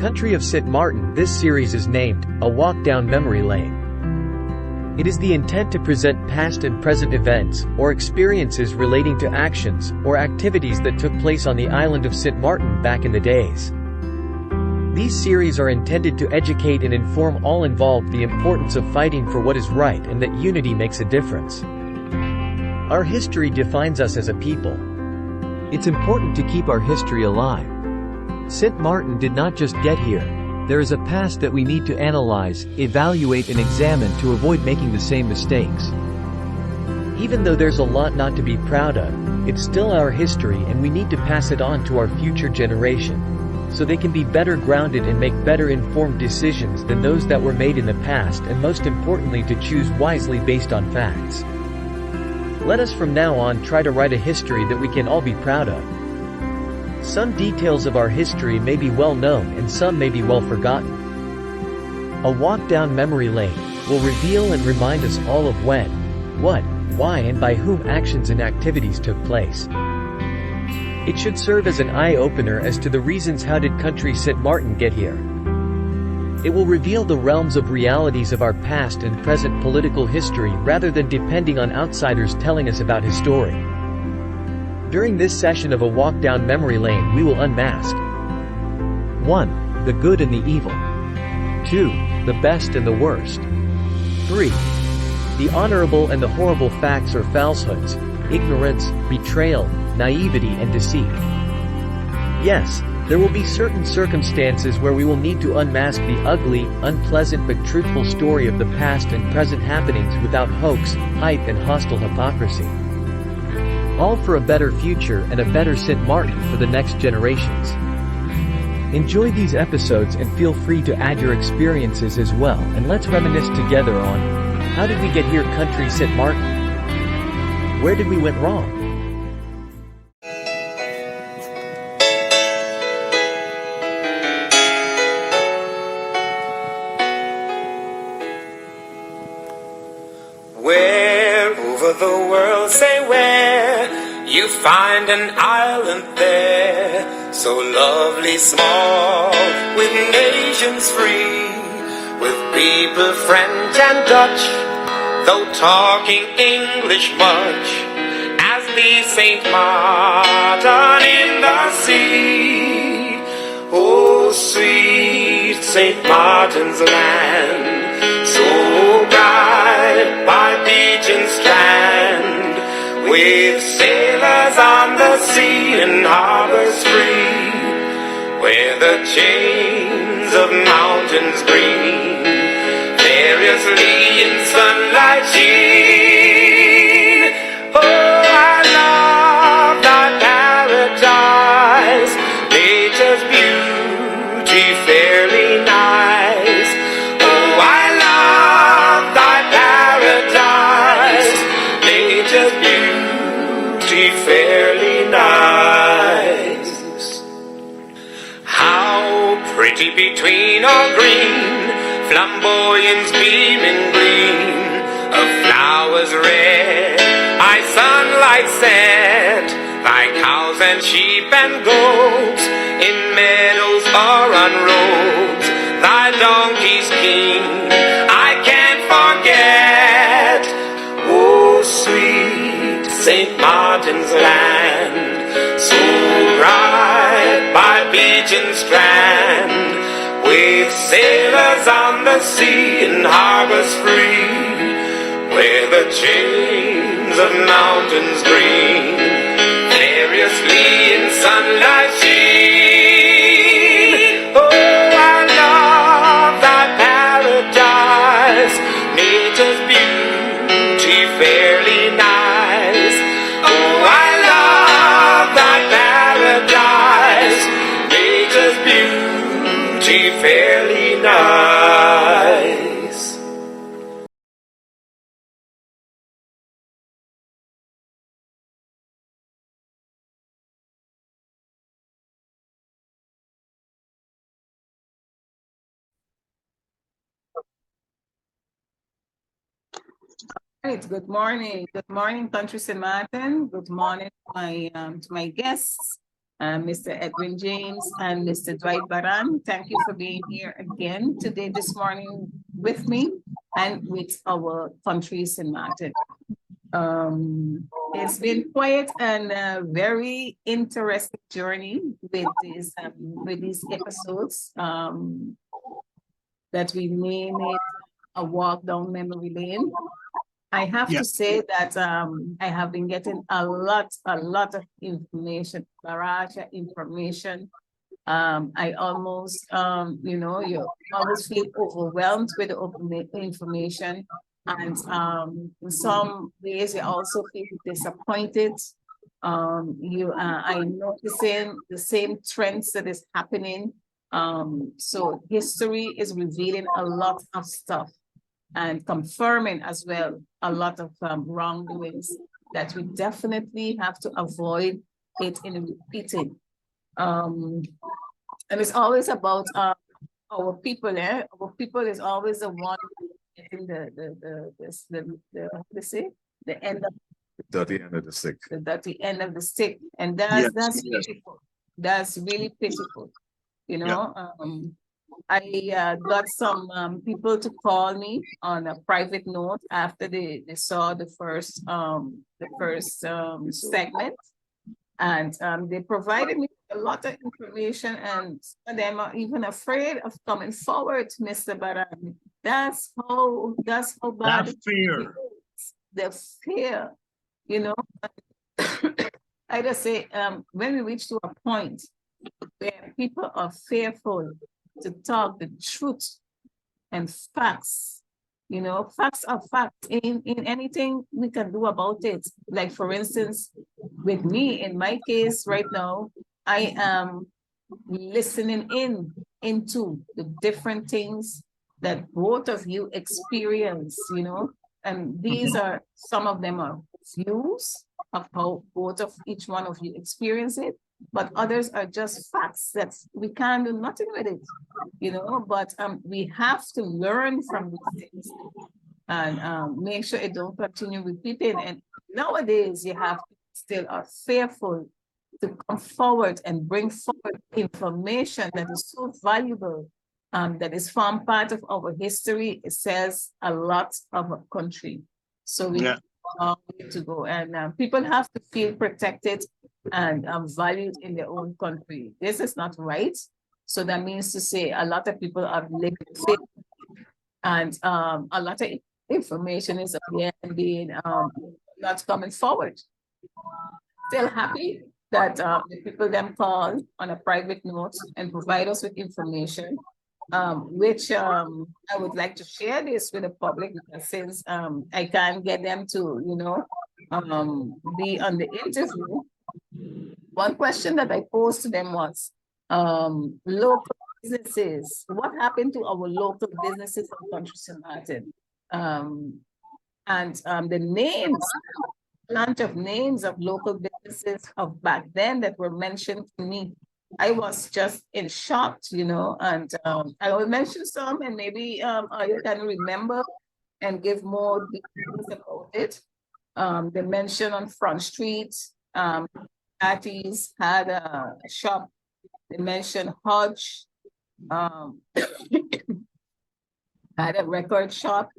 country of Sint Maarten, this series is named, A Walk Down Memory Lane. It is the intent to present past and present events, or experiences relating to actions, or activities that took place on the island of Sint Maarten back in the days. These series are intended to educate and inform all involved the importance of fighting for what is right and that unity makes a difference. Our history defines us as a people. It's important to keep our history alive. Sint Maarten did not just get here. There is a past that we need to analyze, evaluate and examine to avoid making the same mistakes. Even though there's a lot not to be proud of, it's still our history and we need to pass it on to our future generation, so they can be better grounded and make better informed decisions than those that were made in the past, and most importantly to choose wisely based on facts. Let us from now on try to write a history that we can all be proud of. Some details of our history may be well known and some may be well forgotten. A walk down memory lane will reveal and remind us all of when, what, why and by whom actions and activities took place. It should serve as an eye-opener as to the reasons how did country Sint Maarten get here. It will reveal the realms of realities of our past and present political history rather than depending on outsiders telling us about his story. During this session of A Walk Down Memory Lane we will unmask 1. The good and the evil. 2. The best and the worst. 3. The honorable and the horrible facts or falsehoods, ignorance, betrayal, naivety and deceit. Yes, there will be certain circumstances where we will need to unmask the ugly, unpleasant but truthful story of the past and present happenings without hoax, hype and hostile hypocrisy. All for a better future and a better Sint Maarten for the next generations. Enjoy these episodes and feel free to add your experiences as well, and let's reminisce together on how did we get here country Sint Maarten? Where did we went wrong? Where over the world, say where, you find an island there, so lovely small, with nations free, with people French and Dutch, though talking English much, as the Sint Maarten in the sea. Oh, sweet Sint Maarten's land, so bright by beach and strand, with sailors on the sea and harbors free, where the chains of mountains green variously in sunlight sheen. Oh, I love that paradise, nature's beauty fairly nice. Oh, I love that paradise, nature's beauty fairly nice. How pretty between all green, flamboyance beaming green, of flowers red, by sunlight set, thy cows and sheep and goats, in meadows or on roads, thy donkeys king, I can't forget. Oh, sweet Sint Maarten's land, so bright by beach and strand, with sailors on the sea and harbors free, where the chains of mountains green variously in sunlight sheen. Oh, I love that paradise, nature's beauty fairly nice. Oh, I love that paradise, nature's beauty fairly nice. Right, good morning. Good morning, country Sint Maarten. Good morning to my guests. Mr. Edwin James, and Mr. Dwight Baran. Thank you for being here again today, this morning with me and with our country, Sint Maarten. It's been quite and very interesting journey with these episodes that we name it a walk down memory lane. I have to say that I have been getting a lot of information, barrage of information. I almost, you almost feel overwhelmed with the information. And in some ways, you also feel disappointed. I'm noticing the same trends that is happening. So history is revealing a lot of stuff and confirming as well a lot of wrongdoings that we definitely have to avoid it in repeating. And it's always about our people. Our people is always the one getting the end of Dirty end of the stick. the dirty end of the stick, and that's pitiful. That's really pitiful. You know, I got some people to call me on a private note after they saw the first segment, and they provided me a lot of information, and some of them are even afraid of coming forward, Mr. Baran. That's how bad That fear. the fear, you know. I just say when we reach to a point where people are fearful to talk the truth and facts, you know, facts are facts in anything we can do about it. Like for instance, with me, in my case right now, I am listening into the different things that both of you experience, you know, and these are, some of them are views of how both of each one of you experience it, but others are just facts that we can't do nothing with it, you know, but we have to learn from these things and make sure it don't continue repeating. And nowadays you have still are fearful to come forward and bring forward information that is so valuable, that is form part of our history. It says a lot of a country. So we have a long way to go, and people have to feel protected and valued in their own country. This is not right. So that means to say a lot of people are living fit, and a lot of information is being not coming forward. Still happy that the people them call on a private note and provide us with information, which I would like to share this with the public, because since I can't get them to, you know, be on the interview. One question that I posed to them was, local businesses, what happened to our local businesses in country Sint Maarten? And the names, bunch of names of local businesses of back then that were mentioned to me. I was just in shock, you know, and I will mention some, and maybe you can remember and give more details about it. They mentioned on Front Street, Patty's had a shop. They mentioned Hodge, had a record shop.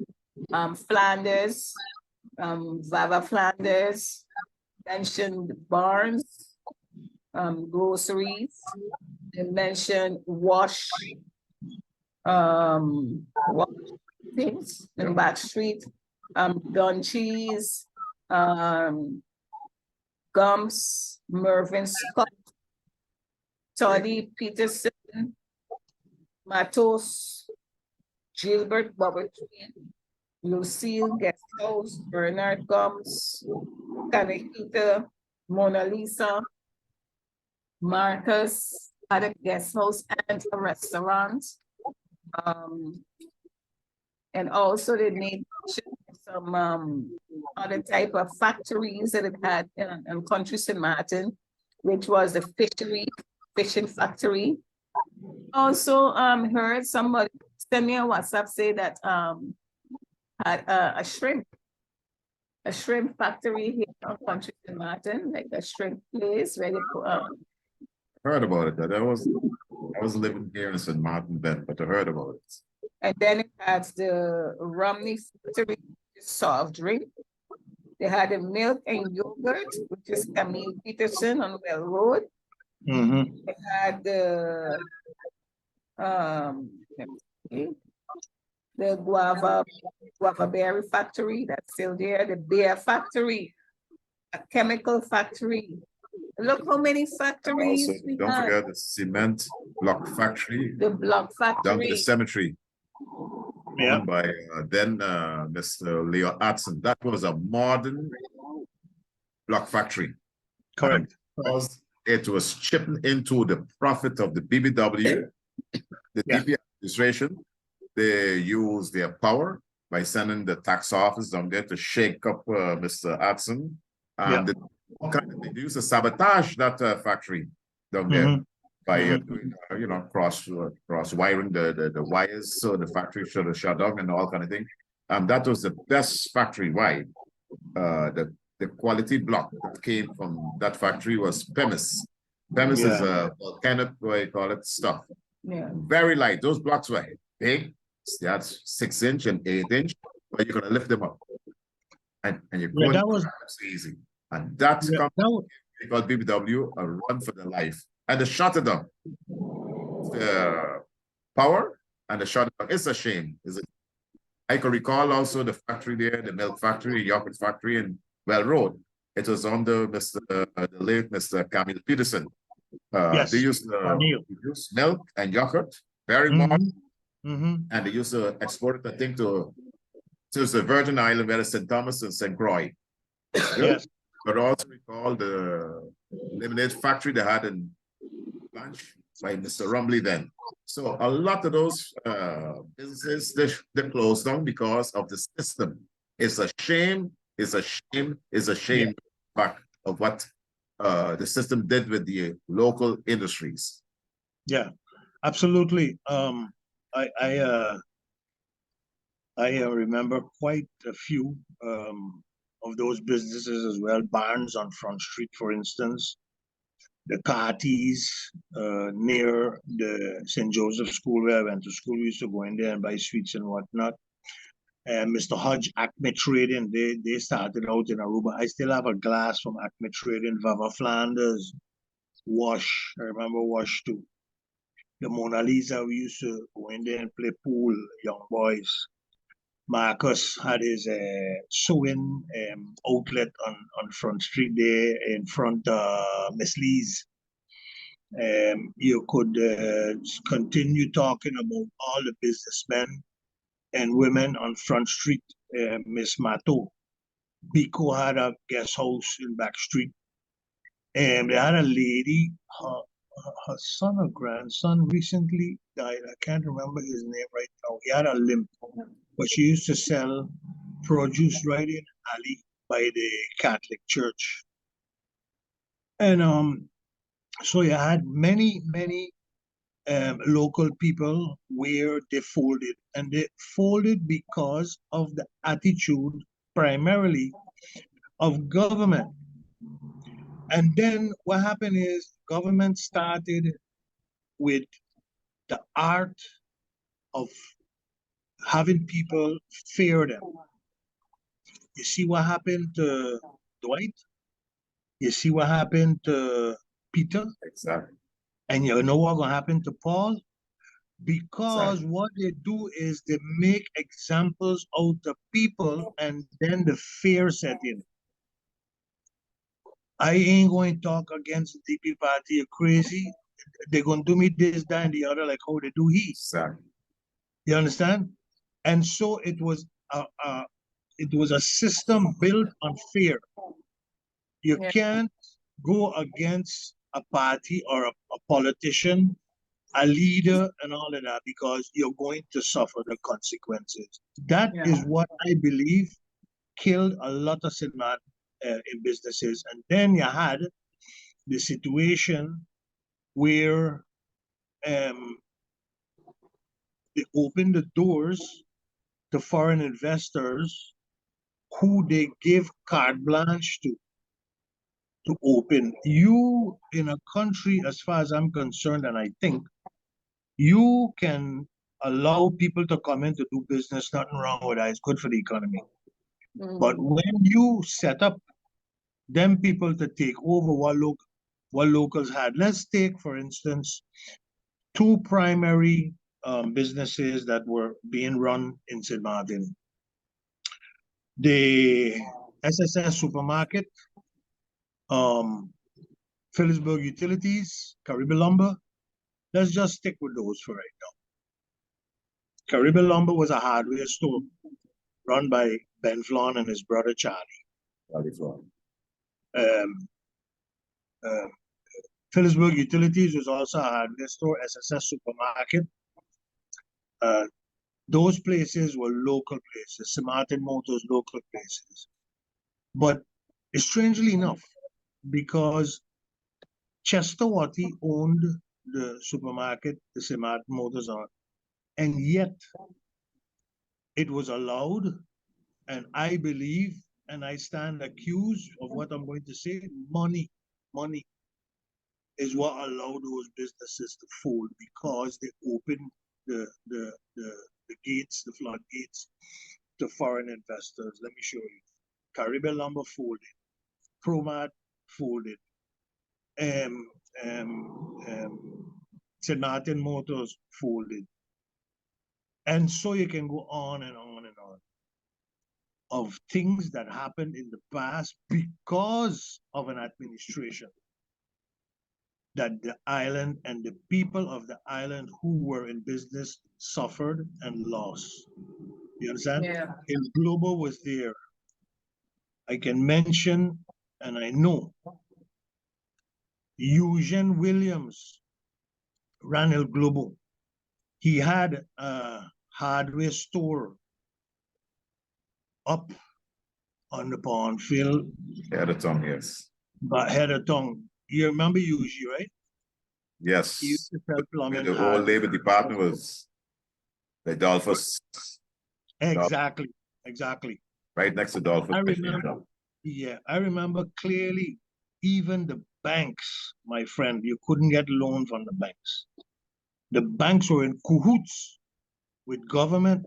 Flanders, Vava Flanders, mentioned Barnes, groceries. They mentioned wash things in Back Street, Don Cheese, Gums, Mervyn Scott, Toddy Peterson, Matos, Gilbert Bubble Tree, Lucille Guest House, Bernard Gums, Kanekita, Mona Lisa, Marcus had a guest house and a restaurant. And also they made some other type of factories that it had in country Sint Maarten, which was the fishing factory. Also heard somebody send me a WhatsApp say that had a shrimp factory here in country Sint Maarten, like a shrimp place where they Heard about it. That I was living here in St. Maarten then, but I heard about it. And then it has the Romney Factory soft drink. They had the milk and yogurt, which is Camille Peterson on Well Road. They had let me see, the guava berry factory that's still there, the beer factory, a chemical factory. Look how many And factories also, we don't had. forget the cement block factory The block down to the factory. cemetery. Yeah. Owned by then Mr. Leo Atson. That was a modern block factory. Correct. Because it was chipping into the profit of the BBW, the Yeah. DP administration. They used their power by sending the tax office down there to shake up Mr. Atson. Yeah. They used to sabotage that factory down there by doing, cross wiring the wires so the factory should have shut down and all kind of thing. That was the best factory. Why? The quality block that came from that factory was PEMIS. PEMIS is a volcanic, what you call it, stuff. Yeah. Very light. Those blocks were big. That's 6-inch and 8-inch, but you're gonna lift them up. And you're going that was easy. And that's because BBW a run for their life. And they shut it down. The power and they shut it down. It's a shame. Is it? I can recall also the factory there, the milk factory, yogurt factory in Well Road. It was under the late Mr. Camille Peterson. They used to produce milk and yogurt, very modern. And they used to export it, I think, to the Virgin Island, where St. Thomas and St. Croix. Yes. But also recall the lemonade factory they had in Blanche by Mr. Rumley then. So a lot of those businesses, they closed down because of the system. It's a shame, it's a shame, it's a shame back of what the system did with the local industries. Yeah, absolutely. I remember quite a few of those businesses as well. Barnes on Front Street, for instance, the Carties near the St. Joseph School where I went to school. We used to go in there and buy sweets and whatnot. And Mr. Hodge Acme Trading, they started out in Aruba. I still have a glass from Acme Trading. Vava Flanders, Wash. I remember Wash too. The Mona Lisa, we used to go in there and play pool, young boys. Marcus had his sewing outlet on Front Street there in front of Miss Lee's. You could continue talking about all the businessmen and women on Front Street. Miss Mato. Biko had a guest house in Back Street. And they had a lady, her son or grandson recently died. I can't remember his name right now. He had a limp, but she used to sell produce right in alley by the Catholic Church. And so you had many local people where they folded, and they folded because of the attitude primarily of government. And then what happened is government started with the art of having people fear them. You see what happened to Dwight? You see what happened to Peter? Exactly. And you know what's going to happen to Paul? Because what they do is they make examples out of people and then the fear set in. I ain't going to talk against the DP party. You're crazy. They're going to do me this, that, and the other, like how they do he. Exactly. You understand? And so it was a system built on fear. You can't go against a party or a politician, a leader, and all of that because you're going to suffer the consequences. That is what I believe killed a lot of Sint Maarten in businesses. And then you had the situation where they opened the doors to foreign investors who they give carte blanche to. to open. You, in a country, as far as I'm concerned, and I think, you can allow people to come in to do business, nothing wrong with that, it's good for the economy. But when you set up them people to take over what locals had, let's take, for instance, two primary businesses that were being run in St. Maarten. The SSS supermarket, Phillipsburg Utilities, Caribbean Lumber. Let's just stick with those for right now. Caribbean Lumber was a hardware store run by Ben Flon and his brother Charlie. Phillipsburg Utilities was also a hardware store, SSS supermarket. Those places were local places, Sint Maarten Motors, local places. But strangely enough, because Chester Watty owned the supermarket, the Sint Maarten Motors on, and yet it was allowed, and I believe, and I stand accused of what I'm going to say, money is what allowed those businesses to fold, because they opened the gates, the floodgates to foreign investors. Let me show you. Caribbean Lumber folded, Promat folded, St. Maarten Motors folded. And so you can go on and on and on of things that happened in the past because of an administration that the island and the people of the island who were in business suffered and lost. You understand? Yeah. If Global was there, I can mention, and I know, Eugene Williams ran El Globo. He had a hardware store up on the pond field. Head of tongue, yes. But head of tongue. You remember Eugene, right? Yes. He used to sell plumbing. The whole labor department was the Dolphus. Exactly. Right next to Dolphus. I remember clearly, even the banks, my friend, you couldn't get loan from the banks. The banks were in cahoots with government.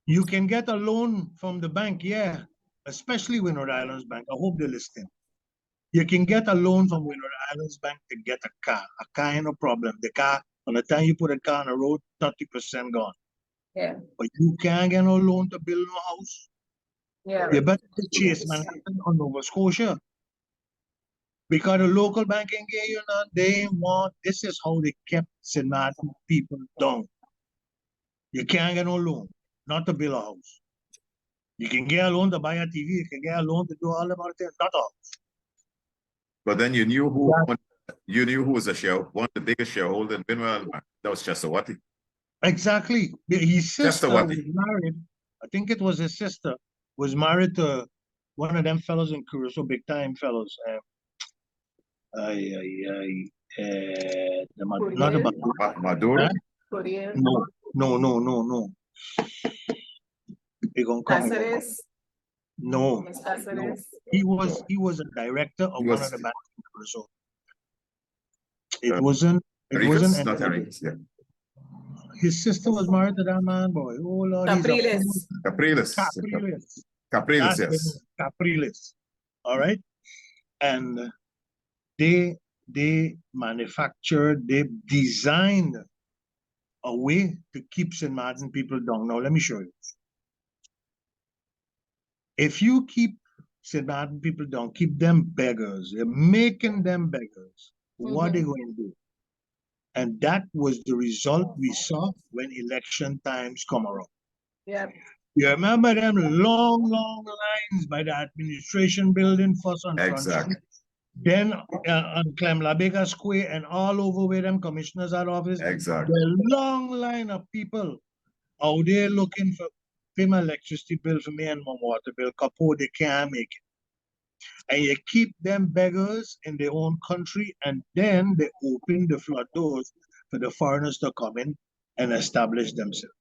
You can get a loan from the bank, yeah, especially Winter Islands Bank. I hope they're listening. You can get a loan from Winter Islands Bank to get a car. A car ain't no problem. The car, on the time you put a car on the road, 30% gone. Yeah. But you can't get no loan to build no house. Yeah. You better chase Manhattan or Nova Scotia. Because the local bank ain't get you none. They want, this is how they kept St. Maarten people down. You can't get no loan, not to build a house. You can get a loan to buy a TV, you can get a loan to do all about it, not a house. But then you knew who was one of the biggest shareholders in Winwell. That was Chester Watty. Exactly. His sister was married. I think it was his sister was married to one of them fellows in Curacao, big time fellows. Not the Maduro? No. He gonna come. No. He was a director of one of the banks in Curacao. It wasn't. Not Enriquez, yeah. His sister was married to that man, boy. Oh Lord, Capriles, yes. Capriles. All right. And they manufactured, they designed a way to keep St. Maarten people down. Now let me show you. If you keep St. Maarten people down, keep them beggars, you're making them beggars, what are they going to do? And that was the result we saw when election times come around. Yeah. You remember them long lines by the administration building, first on Front Street, then on Clem Labega Square and all over where them commissioners are office. Exactly. The long line of people out there looking for pay my electricity bill for me and my water bill, couple they can't make it. And you keep them beggars in their own country, and then they open the flood doors for the foreigners to come in and establish themselves.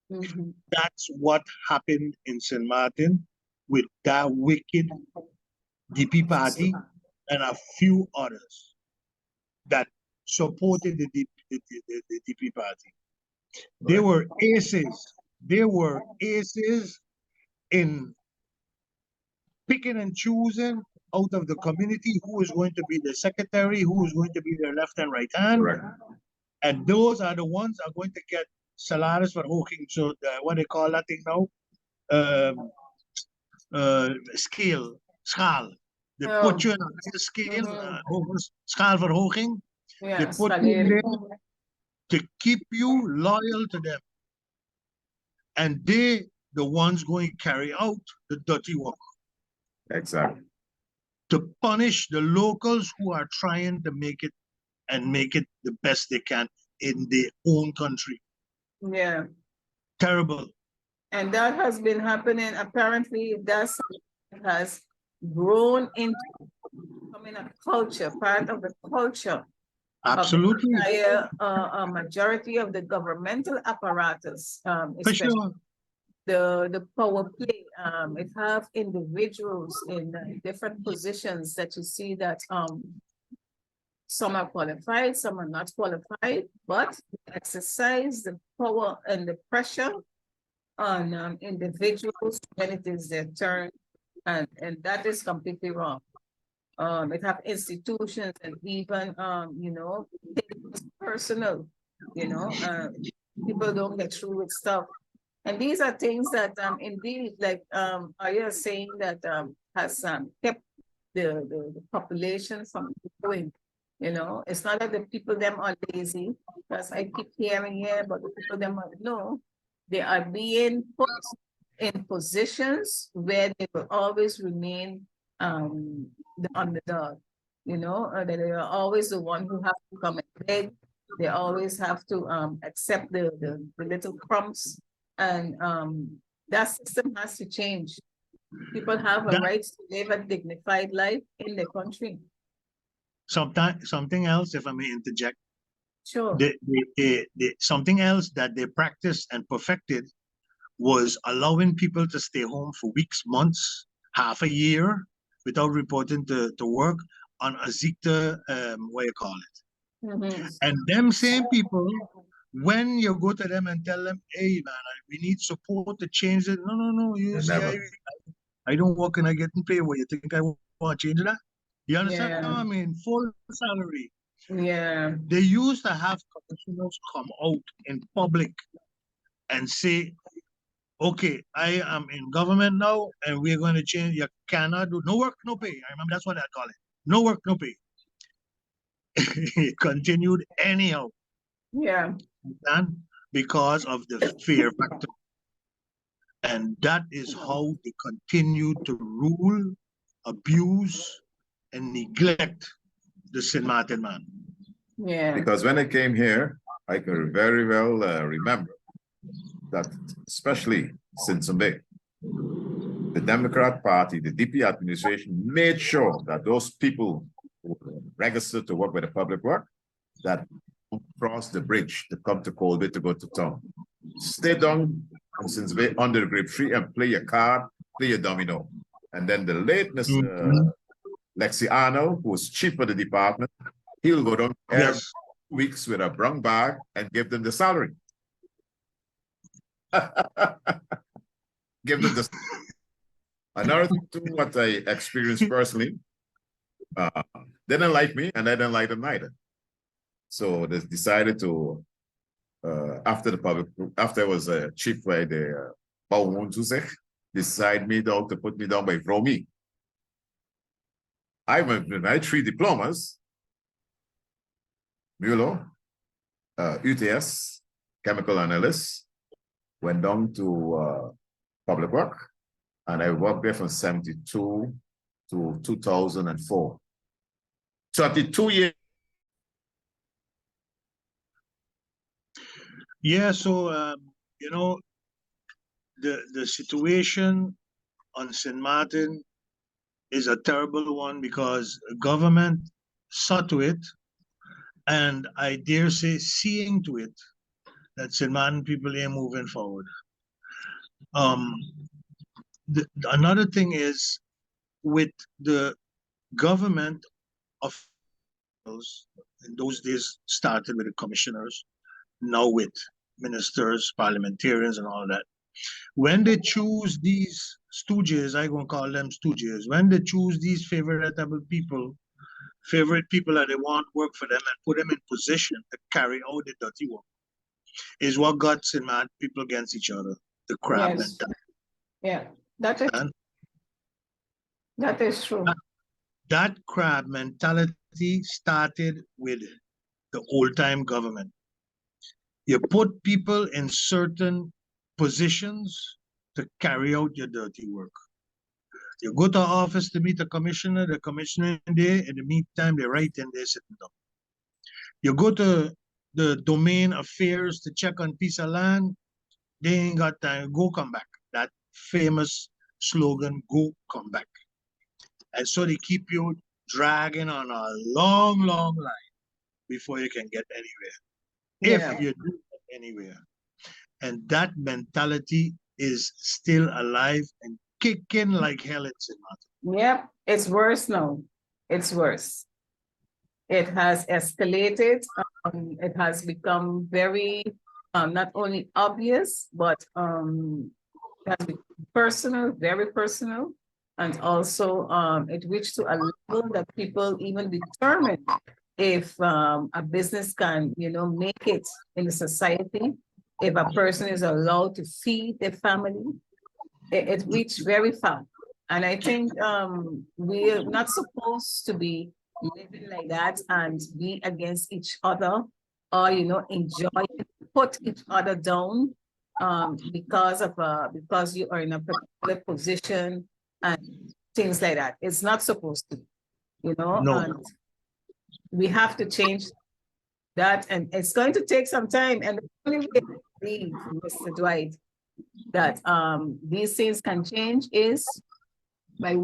That's what happened in St. Maarten with that wicked DP party, and a few others that supported the DP party. They were aces. They were aces in picking and choosing out of the community who is going to be the secretary, who is going to be their left and right hand. Correct. And those are the ones are going to get salaries for hooking. So what they call that thing now? Schaal. They put you in a scale, schaalverhoging. Yeah, They put you in there to keep you loyal to them. And they the ones going to carry out the dirty work. Exactly. To punish the locals who are trying to make it the best they can in their own country. Yeah. Terrible. And that has been happening. Apparently, that has grown into becoming a culture, part of the culture. Absolutely. Of the entire majority of the governmental apparatus, For especially sure. the power play. It have individuals in different positions that you see that some are qualified, some are not qualified, but exercise the power and the pressure on individuals when it is their turn, and that is completely wrong. It have institutions and even you know, it's personal, you know, people don't get through with stuff. And these are things that indeed, like Aya is saying, that has kept the population from going. You know, it's not that the people them are lazy, because I keep hearing here, but the people them are, no, they are being put in positions where they will always remain the underdog. You know, that they are always the one who have to come and beg. They always have to accept the little crumbs, and that system has to change. People have a right to live a dignified life in the country. Something else, if I may interject. Sure. Something else that they practiced and perfected was allowing people to stay home for weeks, months, half a year without reporting to work on a Zikta, what you call it. And them same people, when you go to them and tell them, hey man, we need support to change it. No, you see, I don't work and I get paid. What you think I want to change that? You understand? Yeah. No, I mean, full salary. Yeah. They used to have commissioners come out in public and say, okay, I am in government now and we're going to change. You cannot do no work, no pay. I remember that's what I call it. No work, no pay. It continued anyhow. Yeah. And because of the fear factor. And that is how they continue to rule, abuse, and neglect the Sint Maarten man. Yeah. Because when I came here, I can very well remember that, especially since the Democrat Party, the DP administration made sure that those people who were registered to work with the public work, that cross the bridge to come to Colby to go to town. Stay down on Sint Maarten under the grape tree and play your card, play your domino. And then the late Mr. Lexi Arnold, who was chief of the department, he'll go down every weeks with a brown bag and give them the salary. Give them the another thing what I experienced personally. They didn't like me and I didn't like them neither. So they decided to after I was chief by the Bouwwoontoezicht, decide me down to put me down by Vromi. I went with my 3 diplomas, MULO, UTS, chemical analyst, went down to public work, and I worked there from 72 to 2004. 32 years. Yeah, so, you know, the situation on Sint Maarten is a terrible one because government saw to it, and I dare say seeing to it, that Sint Maarten people are moving forward. Another thing is with the government officials. In those days, started with the commissioners, now with ministers, parliamentarians, and all that. When they choose these stooges, I gonna call them stooges. When they choose these favorite people that they want work for them and put them in position to carry out the dirty work, is what got Sint Maarten people against each other. The crab Yes. mentality. Yeah, that is true. That crab mentality started with the old-time government. You put people in certain positions to carry out your dirty work. You go to office to meet the commissioner there, in the meantime, they're right in there sitting down. You go to the domain affairs to check on piece of land, they ain't got time, go come back. That famous slogan, go come back. And so they keep you dragging on a long, long line before you can get anywhere. Yeah. If you do get anywhere. And that mentality is still alive and kicking like hell in Sint Maarten. Yep, it's worse now. It's worse. It has escalated. It has become very not only obvious, but it has become personal, very personal. And also it reached to a level that people even determine if a business can, make it in the society, if a person is allowed to feed their family. It reached very far. And I think we're not supposed to be living like that and be against each other or, enjoy, put each other down because you are in a particular position and things like that. It's not supposed to, No. and we have to change that. And it's going to take some time. And the only way I believe, Mr. Dwight, that these things can change is by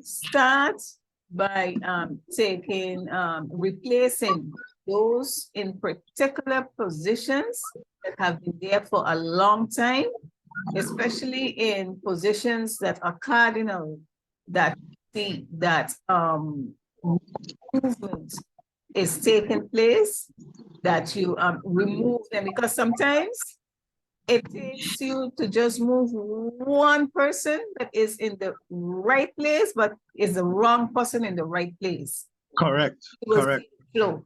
start by replacing those in particular positions that have been there for a long time, especially in positions that are cardinal, that movement is taking place, that you remove them, because sometimes it takes you to just move one person that is in the right place, but is the wrong person in the right place. Correct. Correct. Flow.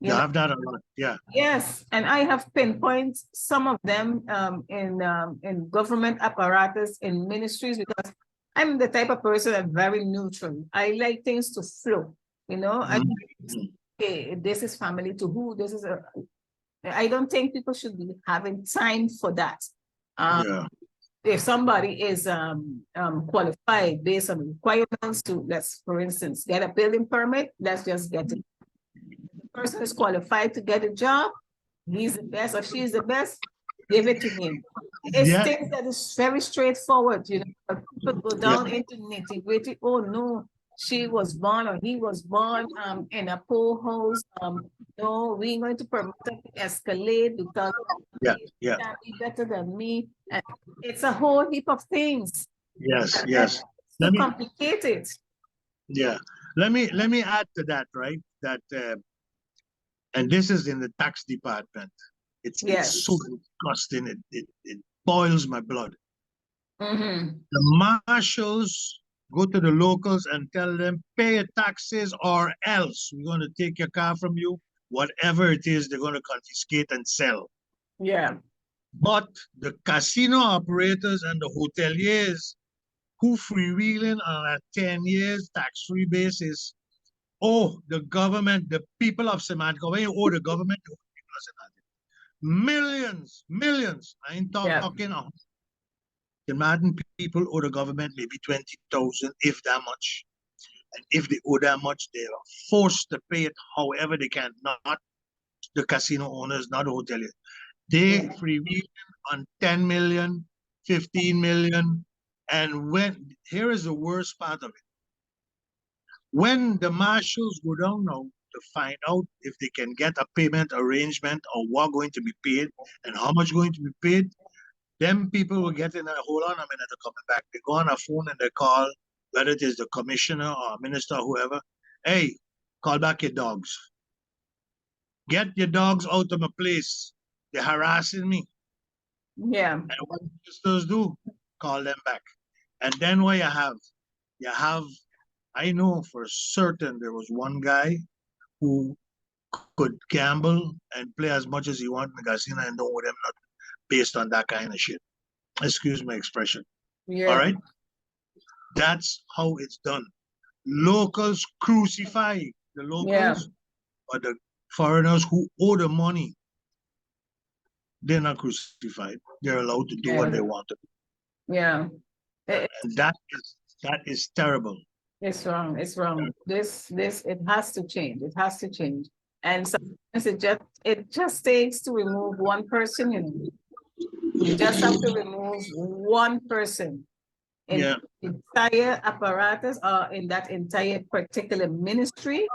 You have that a lot. Yeah. Yes, and I have pinpointed some of them in government apparatus, in ministries, because I'm the type of person that's very neutral. I like things to flow. Okay, this is family to who, this is I don't think people should be having time for that. Yeah. If somebody is qualified based on requirements to, let's, for instance, get a building permit, let's just get it. The person is qualified to get a job, he's the best or she's the best, give it to him. It's things that is very straightforward, people go down into nitty-gritty. Oh no, she was born or he was born in a poor house. No, we're going to permit it to escalate because he can be better than me. And it's a whole heap of things. Yes. So complicated. Yeah. Let me add to that, right? That and this is in the tax department. It's so disgusting. It boils my blood. The marshals go to the locals and tell them, pay your taxes or else we're going to take your car from you. Whatever it is, they're going to confiscate and sell. Yeah. But the casino operators and the hoteliers who freewheeling on a 10 years tax-free basis, the government, the people of Sint Maarten, when you owe the government, you owe the people of Sint Maarten. Millions. I ain't talking. Sint Maarten people owe the government maybe 20,000, if that much. And if they owe that much, they are forced to pay it however they can, not the casino owners, not the hoteliers. They freewheel on 10 million, 15 million. And here is the worst part of it. When the marshals go down now to find out if they can get a payment arrangement or what going to be paid and how much going to be paid, them people will get in a hold on a minute, they're coming back. They go on a phone and they call whether it is the commissioner or minister or whoever, hey, call back your dogs. Get your dogs out of my place. They're harassing me. Yeah. And what ministers do, call them back. And then what you have, I know for certain there was one guy who could gamble and play as much as he wanted in the casino and don't owe them nothing based on that kind of shit. Excuse my expression. Yeah. All right? That's how it's done. Locals crucify the locals, but the foreigners who owe the money, they're not crucified. They're allowed to do what they want to do. Yeah. And that is terrible. It's wrong. It's wrong. It has to change. It has to change. And sometimes it just takes to remove one person, you know. You just have to remove one person in the entire apparatus or in that entire particular ministry,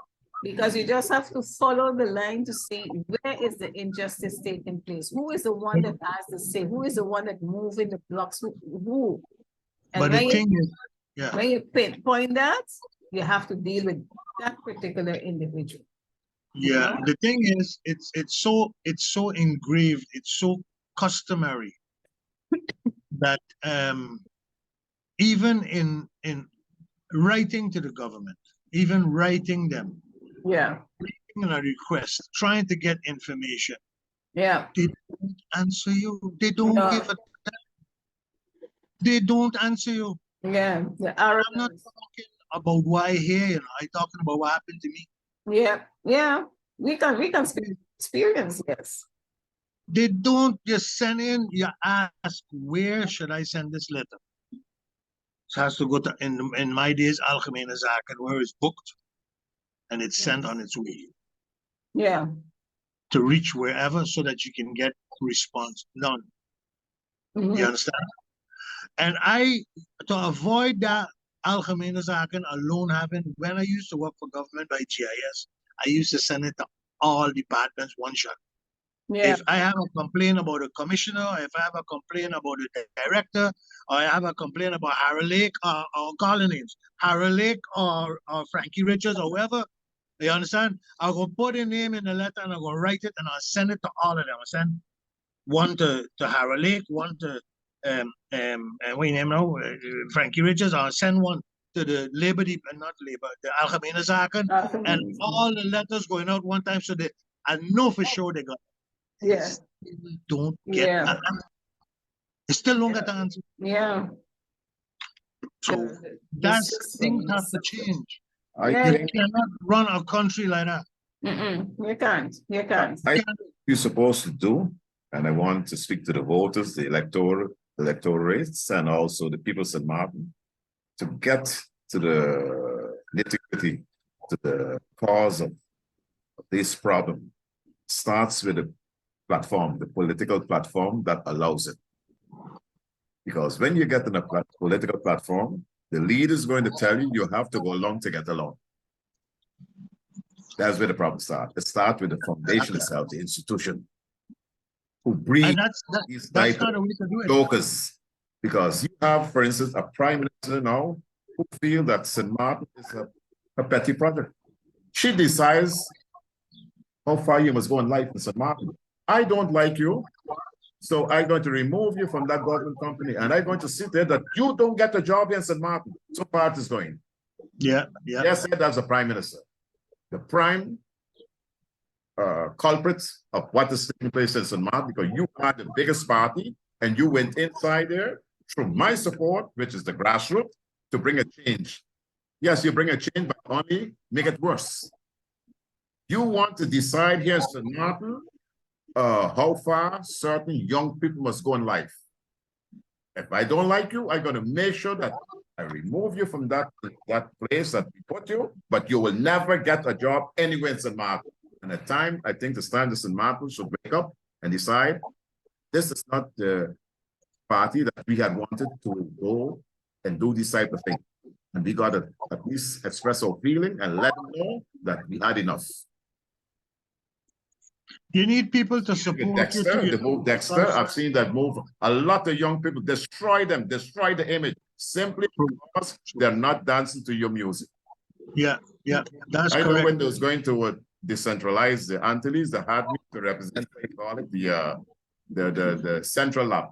because you just have to follow the line to see where is the injustice taking place. Who is the one that has the say? Who is the one that moving the blocks? Who? And but the thing is, when you pinpoint that, you have to deal with that particular individual. Yeah, the thing is, it's so engraved, it's so customary that even in writing to the government, even writing them, making a request, trying to get information, they don't answer you. They don't give a. They don't answer you. Yeah, I'm not talking about why here, you know. I'm talking about what happened to me. Yeah. We can speak experience, yes. They don't just send in, you ask, where should I send this letter? It has to go to, in my days, Algemene Zaken, where it's booked and it's sent on its way. Yeah. To reach wherever so that you can get response. None. You understand? And to avoid that Algemene Zaken alone having, when I used to work for government by GIS, I used to send it to all departments one shot. If I have a complaint about a commissioner, if I have a complaint about a director, or I have a complaint about Harold Lake, or call the names, Harold Lake or Frankie Richards or whoever, you understand? I'll go put a name in the letter and I'll go write it and I'll send it to all of them. I'll send one to Harold Lake, one to what you name now, Frankie Richards. I'll send one to the the Algemene Zaken, and all the letters going out one time so that I know for sure they got. Yes. Don't get an answer. They still don't get the answer. Yeah. So that's things have to change. I think you cannot run a country like that. You can't. You can't. I think you're supposed to do, and I want to speak to the voters, the electorates, and also the people of St. Maarten, to get to the nitty-gritty, to the cause of this problem. Starts with the platform, the political platform that allows it. Because when you get in a political platform, the leader is going to tell you you have to go along to get along. That's where the problem starts. It starts with the foundation itself, the institution, who breed these type of jokers. Because you have, for instance, a prime minister now who feel that St. Maarten is a petty project. She decides how far you must go in life in St. Maarten. I don't like you, so I'm going to remove you from that government company, and I'm going to sit there that you don't get a job in St. Maarten. So far it is going. Yeah. Yes, that's the prime minister. The prime culprits of what is taking place in St. Maarten, because you are the biggest party, and you went inside there through my support, which is the grassroots, to bring a change. Yes, you bring a change, but only make it worse. You want to decide here in St. Maarten how far certain young people must go in life. If I don't like you, I'm going to make sure that I remove you from that place that we put you, but you will never get a job anywhere in St. Maarten. And at time, I think it's time that St. Maarten should wake up and decide this is not the party that we had wanted to go and do this type of thing. And we got to at least express our feeling and let them know that we had enough. You need people to support Dexter, you. The move Dexter, I've seen that move. A lot of young people destroy them, destroy the image. simply because they're not dancing to your music. Yeah, that's I know correct. when they was going to decentralize the Antilles, they had me to represent, what you call it, the central lab.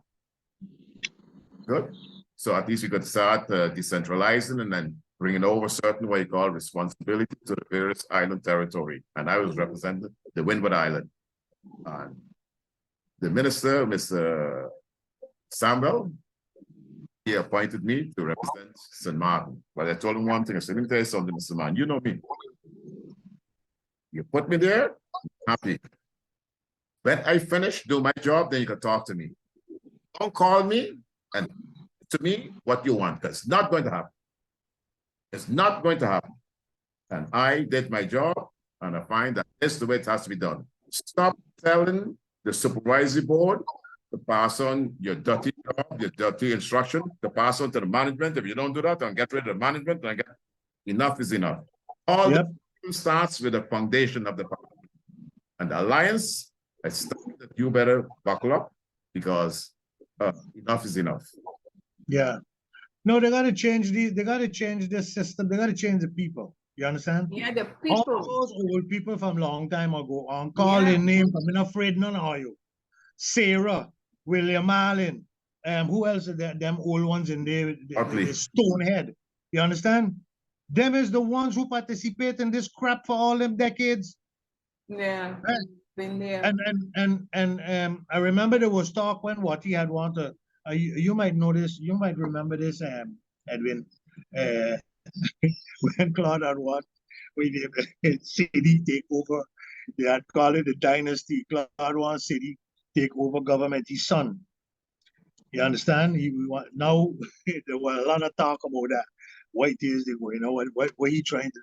Good. So at least we could start decentralizing and then bringing over certain, what you call, responsibility to the various island territory. And I was representing the Windward Island. And the minister, Mr. Samuel, he appointed me to represent St. Maarten. But I told him one thing. I said, let me tell you something, Mr. Man. You know me. You put me there, I'm happy. When I finish, do my job, then you can talk to me. Don't call me and to me what you want, because it's not going to happen. It's not going to happen. And I did my job, and I find that this is the way it has to be done. Stop telling the supervisory board to pass on your dirty job, your dirty instruction, to pass on to the management. If you don't do that, then get rid of the management, and get enough is enough. All the starts with the foundation of the party. And the alliance, I started that you better buckle up, because enough is enough. Yeah. No, they gotta change this system. They gotta change the people. You understand? Yeah, the All people. those old people from long time ago on calling names. I'm not afraid none of you. Sarah, William Allen, who else are there? Them old ones in there, the Stonehead. You understand? Them is the ones who participate in this crap for all them decades. Yeah. Right? Been there. And I remember there was talk when what he had wanted. You might know this. You might remember this, Edwin. When Claude had what we did city take over. They had called it the dynasty. Claude wants city take over government. His son. You understand? Now there was a lot of talk about that. What it is they going, what he trying to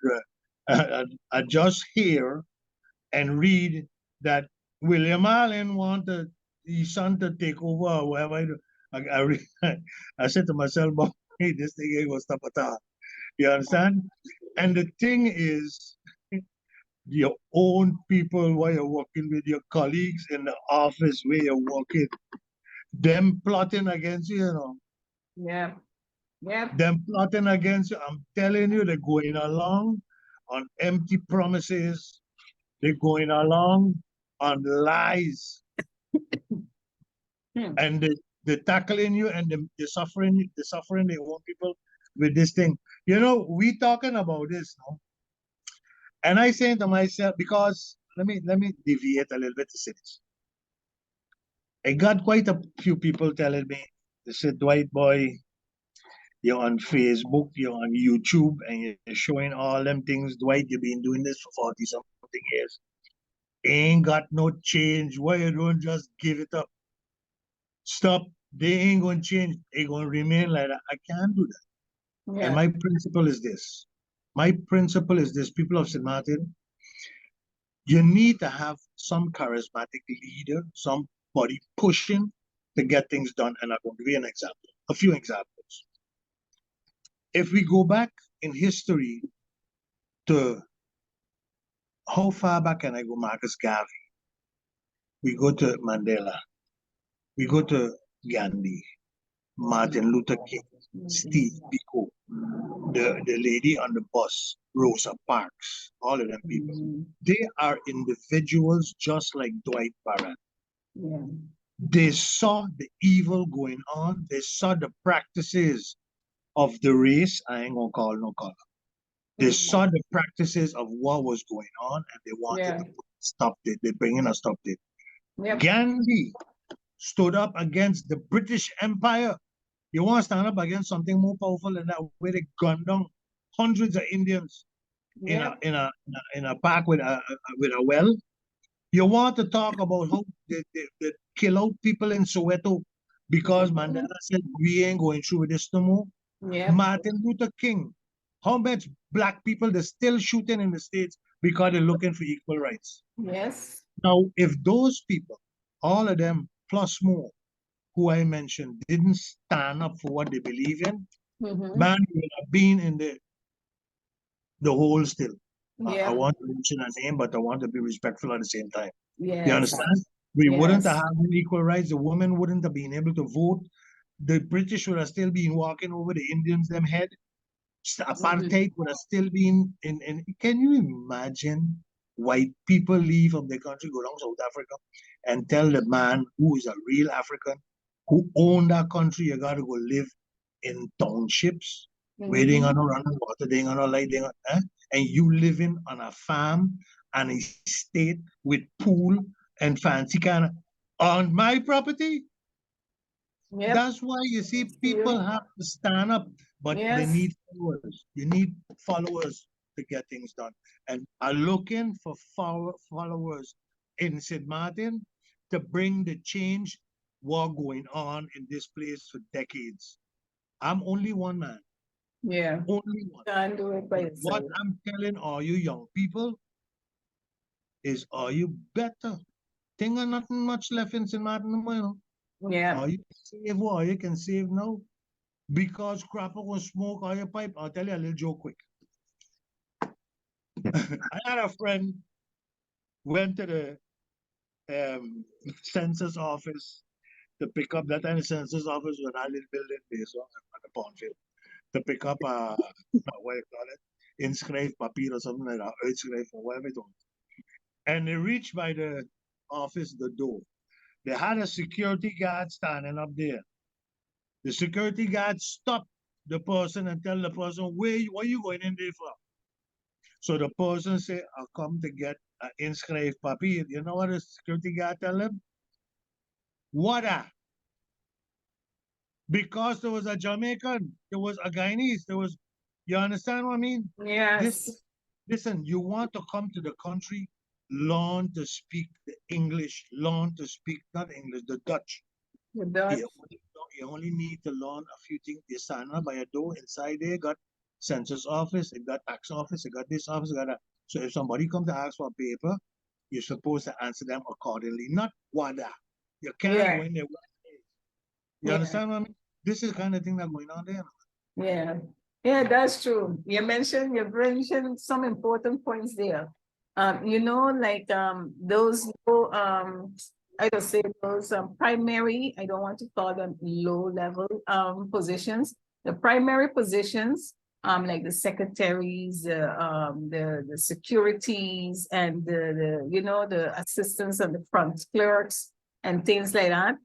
do? I just hear and read that William Allen wanted his son to take over or whatever. I said to myself, hey, this thing ain't gonna stop at all. You understand? And the thing is, your own people while you're working with your colleagues in the office where you're working, them plotting against you, you know. Yeah. Yeah. Them plotting against you. I'm telling you, they're going along on empty promises. They're going along on lies. And they're tackling you and they're suffering their own people with this thing. You know, we talking about this now. And I say to myself, because let me deviate a little bit to say this. I got quite a few people telling me, they said, Dwight boy, you're on Facebook, you're on YouTube, and you're showing all them things. Dwight, you've been doing this for 40 something years. Ain't got no change. Why you don't just give it up? Stop. They ain't gonna change. They gonna remain like that. I can't do that. Yeah. And my principle is this. My principle is this, people of St. Maarten, you need to have some charismatic leader, somebody pushing to get things done. And I'm going to give you an example, a few examples. If we go back in history to how far back can I go, Marcus Garvey? We go to Mandela. We go to Gandhi, Martin Luther King, Steve Biko, the lady on the bus, Rosa Parks, all of them people. They are individuals just like Dwight Barrett. Yeah. They saw the evil going on. They saw the practices of the race. I ain't gonna call no color. They saw the practices of what was going on, and they wanted to stop it. They're bringing a stop it. Yep. Gandhi stood up against the British Empire. You want to stand up against something more powerful than that, where they gunned down hundreds of Indians in a park with a well. You want to talk about how they kill out people in Soweto because Mandela said we ain't going through with this no more. Yeah. Martin Luther King, how much black people they're still shooting in the States because they're looking for equal rights. Yes. Now, if those people, all of them plus more, who I mentioned, didn't stand up for what they believe in, man, would have been in the hole still. Yeah. I want to mention a name, but I want to be respectful at the same time. Yes. You understand? We wouldn't have had equal rights. The women wouldn't have been able to vote. the British would have still been walking over the Indians them head. Apartheid would have still been in. Can you imagine white people leave from their country, go down South Africa, and tell the man who is a real African, who owned that country, you got to go live in townships where they ain't gonna run water, they ain't gonna light, and you living on a farm and a estate with pool and fancy kind of on my property. Yep. That's why you see people have to stand up, but they Yes. need followers. You need followers to get things done. And are looking for followers in Sint Maarten to bring the change war going on in this place for decades. I'm only one man, Yeah. only one. Can't do it by But what yourself. I'm telling all you young people is, are you better? Thing are nothing much left in Sint Maarten, you know. Yeah. Or you can save or you can save now. Because crapper will smoke all your pipe. I'll tell you a little joke quick. I had a friend went to the census office to pick up that time the census office was a little building based on the Pondfield to pick up what you call it, inscribe papier or something like that, inscribe or whatever it was. And they reached by the office, the door. They had a security guard standing up there. The security guard stopped the person and tell the person, what are you going in there for? So the person say, I come to get an inscribed papier. You know what the security guard tell him? Water. Because there was a Jamaican, there was a Guyanese, there was, you understand what I mean? Yes. Listen, you want to come to the country, learn to speak the English, learn to speak, not English, the Dutch. The Dutch. You only need to learn a few things. You stand up by a door inside there, got census office, it got tax office, it got this office, it got that. So if somebody comes to ask for a paper, you're supposed to answer them accordingly, not wada. You can't go in there. You understand what I mean? This is the kind of thing that's going on there. Yeah. Yeah, that's true. You mentioned some important points there. You know, like those low, I don't say those primary, I don't want to call them low level positions. The primary positions, like the secretaries, the securities, and the assistants and the front clerks and things like that.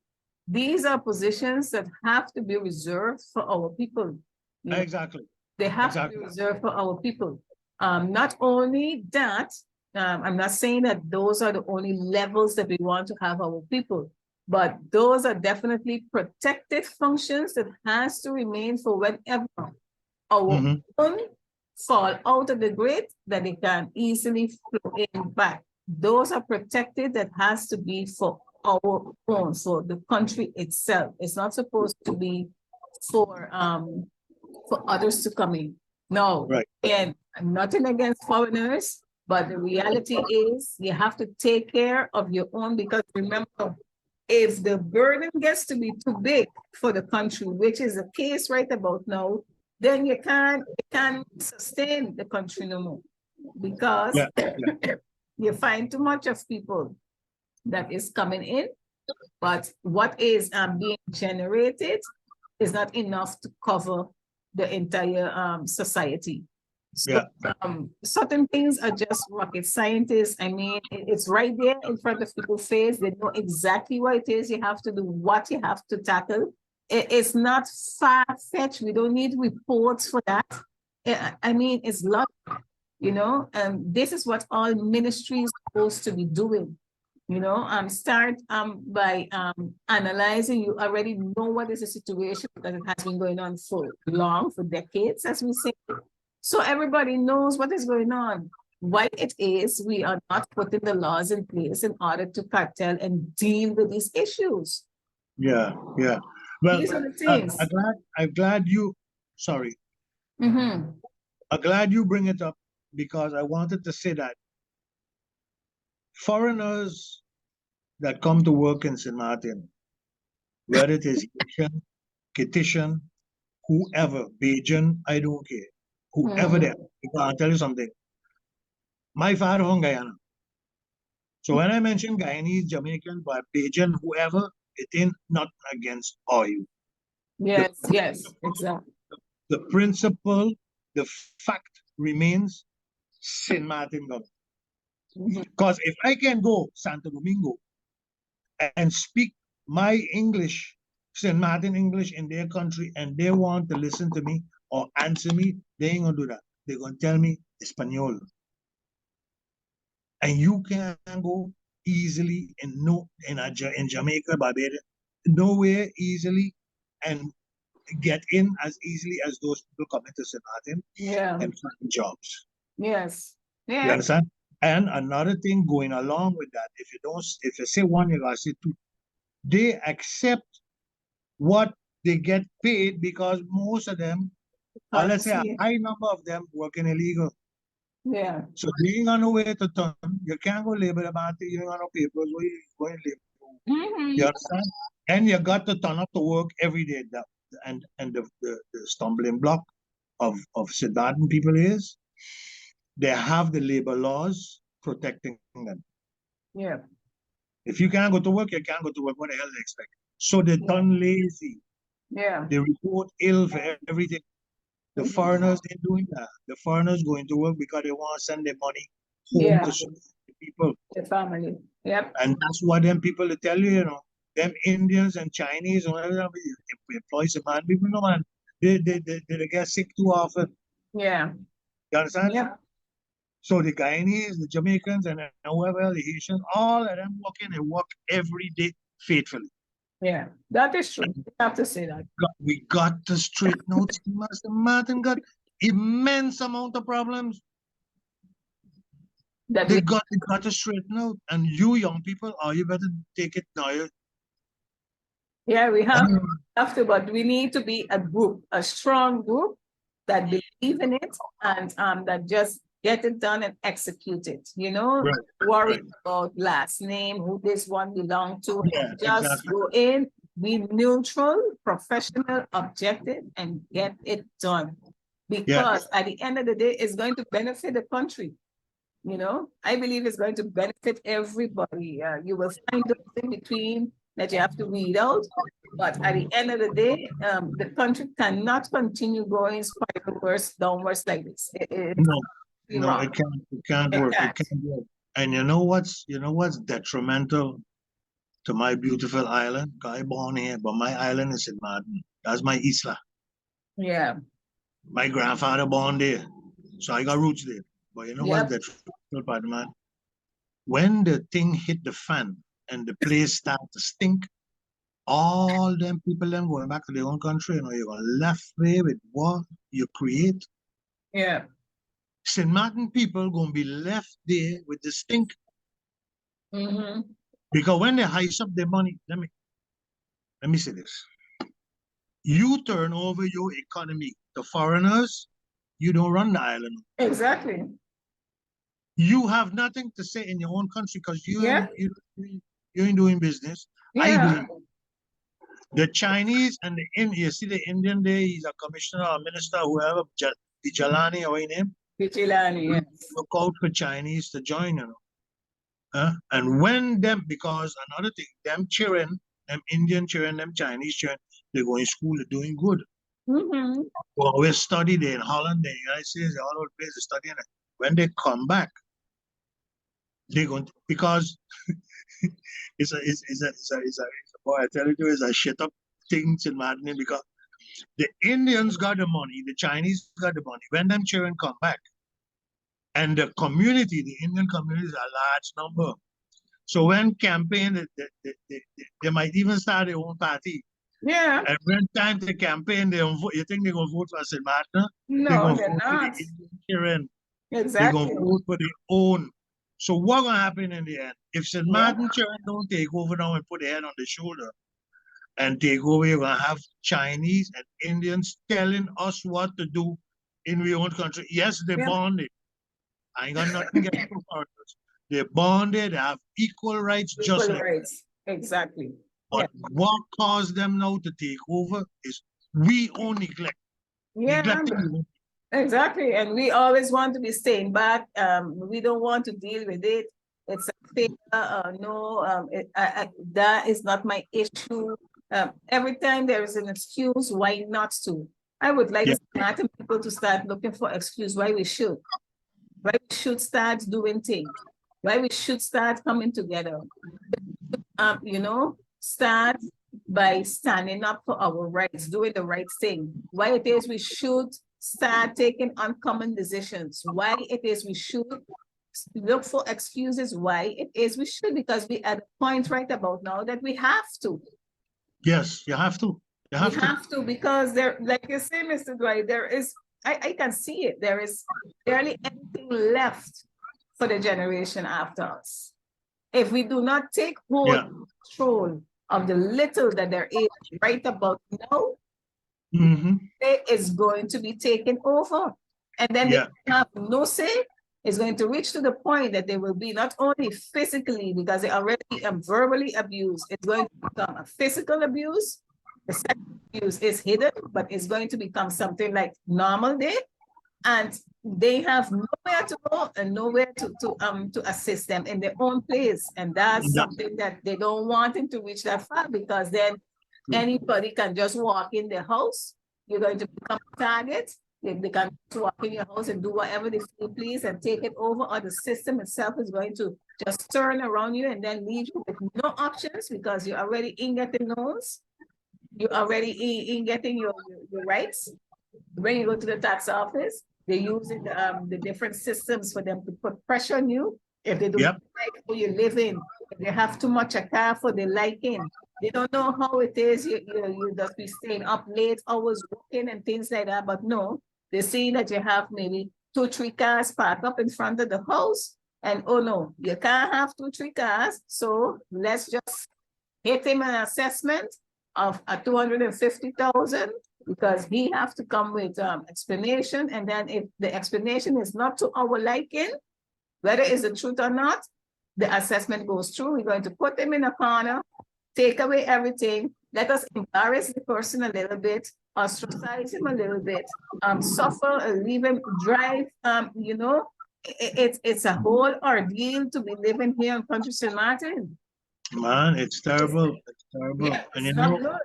These are positions that have to be reserved for our people. You know, Exactly. they have to be reserved for our people. Not only that, I'm not saying that those are the only levels that we want to have our people, but those are definitely protected functions that has to remain for whenever our own fall out of the grid, that they can easily flow in back. Those are protected, that has to be for our own, so the country itself. It's not supposed to be for others to come in. No. Right. And nothing against foreigners, but the reality is you have to take care of your own, because remember, if the burden gets to be too big for the country, which is the case right about now, then you can't sustain the country no more, because you find too much of people that is coming in, but what is being generated is not enough to cover the entire society. So certain things are just rocket scientists. I mean, it's right there in front of people's face. They know exactly what it is you have to do, what you have to tackle. It's not far-fetched. We don't need reports for that. I mean, it's logic, this is what all ministries are supposed to be doing. Start by analyzing. You already know what is the situation, because it has been going on for long, for decades, as we say. So everybody knows what is going on. Why it is we are not putting the laws in place in order to cartel and deal with these issues. Yeah. Well, these are the things. I'm glad you. Sorry. I'm glad you bring it up, because I wanted to say that foreigners that come to work in Sint Maarten, whether it is Haitian, Kititian, whoever, Bajan, I don't care. Whoever they are. I'll tell you something. My father from Guyana. So when I mention Guyanese, Jamaican, but Bajan, whoever, it ain't not against oil. Yes, yes, exactly. The principle, the fact remains Sint Maarten government. Mhm. Because if I can go Santo Domingo and speak my English, St. Martin English in their country, and they want to listen to me or answer me, they ain't gonna do that. They're gonna tell me Espanol. And you can go easily in Jamaica, Barbados, nowhere easily and get in as easily as those people coming to St. Martin Yeah, and find jobs. yes, You yeah, understand? And another thing going along with that, if you say one, you gotta say two. They accept what they get paid because most of them, or let's say a currency, high number of them, working illegal. yeah, So they ain't got nowhere to turn. You can't go labor the market. You ain't got no papers. Where you going to labor? You mhm, understand? And you got to turn up to work every day. And the stumbling block of St. Martin people is they have the labor laws protecting them. yeah, If you can't go to work, you can't go to work. What the hell they expect? So they yeah, turn lazy. yeah, They report ill for everything. The mhm, foreigners ain't doing that. The foreigners going to work because they want to send their money home yeah, to support the people. the family, yep, And that's what them people they tell you, them Indians and Chinese and whatever, if employ some man, people know man, they get sick too often. yeah, You understand? yep, So the Guyanese, the Jamaicans, and whoever else, the Haitians, all of them working, they work every day faithfully. yeah, that is true. You have to say that. We got to straighten out. Master Martin got immense amount of problems. That They we, got to straighten out. And you young people, you better take it now. yeah, we Um, have to, but we need to be a group, a strong group that believe in it and that just get it done and execute it. Right, Worry right. about last name, who this one belong to. Yeah, Just exactly. go in, be neutral, professional, objective, and get it done. Yeah, Because at the end of the day, it's going to benefit the country. I believe it's going to benefit everybody. You will find those in between that you have to weed out. But at the end of the day, the country cannot continue going spiralwards, downwards like this. It's no, no, wrong. it can't It work. It can't. can't work. And you know what's detrimental to my beautiful island? I born here, but my island is in Martin. That's my isla. Yeah. My grandfather born there, so I got roots there. But you know what's Yep. detrimental part, man? When the thing hit the fan and the place start to stink, all them people them going back to their own country, you're gonna left there with what you create. Yeah. St. Martin people gonna be left there with the stink Mm-hmm. because when they heist up their money, let me say this: you turn over your economy to foreigners, you don't run the island. Exactly. You have nothing to say in your own country because Yeah. you ain't doing business. I Yeah. doing. The Chinese and you see the Indian there, he's a commissioner or minister, whoever, Jalani or his name. Vigilante, yes. Look out for Chinese to join. And when them, because another thing, them children, them Indian children, them Chinese children, they go in school, they're doing good. Mm-hmm. Well, we study there in Holland, the United States, they all over the place studying it. When they come back, they're going to, because boy, I tell you, it's a shit up thing in Madden because the Indians got the money, the Chinese got the money. When them children come back, and the community, the Indian community is a large number. So when campaign, they might even start their own party. Yeah. And when time to campaign, you think they're going to vote for St. Martin? They're No, going to they're vote for the not. Indian children. They're going Exactly. to vote for their own. So what's going to happen in the end? If St. Yeah. Martin children don't take over now and put their head on the shoulder and take over, you're going to have Chinese and Indians telling us what to do in our own country. Yes, they're Yeah. bonded. I ain't got nothing against foreigners. They're bonded, they have equal rights just Equal like. rights. Exactly. Yeah. But what caused them now to take over is we own neglect. Yeah. Neglecting. Exactly. And we always want to be staying back. We don't want to deal with it. It's a failure. No, that is not my issue. every time there is an excuse why not to. I would like Yeah. Sint Maarten people to start looking for excuse why we should. Why we should start doing things. Why we should start coming together. You know, start by standing up for our rights, doing the right thing. Why it is we should start taking uncommon decisions. Why it is we should look for excuses. Why it is we should, because we at a point right about now that we have to. Yes, you have to. You have We to. have to, because there, like you say, Mr. Dwight, there is, I can see it. There is barely anything left for the generation after us. If we do not take hold Yeah. control of the little that there is right about now, Mm-hmm. it is going to be taken over. And then Yeah. they have no say. It's going to reach to the point that they will be not only physically, because they already verbally abused, it's going to become a physical abuse. The sexual abuse is hidden, but it's going to become something like normal day. And they have nowhere to go and nowhere to assist them in their own place. And that's Yeah. something that they don't want him to reach that far, because then anybody can just walk in their house. You're going to become a target. They can just walk in your house and do whatever they feel please and take it over, or the system itself is going to just turn around you and then leave you with no options, because you're already in getting loans. You're already in getting your rights. When you go to the tax office, they're using the different systems for them to put pressure on you. If they don't Yep. like who you live in, if they have too much a car for their liking, they don't know how it is. You just be staying up late hours working and things like that. But no, they see that you have maybe 2-3 cars parked up in front of the house. And oh no, you can't have 2-3 cars. So let's just hit him an assessment of a 250,000, because he have to come with explanation. And then if the explanation is not to our liking, whether it's the truth or not, the assessment goes through. We're going to put him in a corner, take away everything, let us embarrass the person a little bit, ostracize him a little bit, suffer, leave him drive, you know, it's a whole ordeal to be living here in country St. Maarten. Man, it's terrible. It's terrible. Yeah, And it's not good.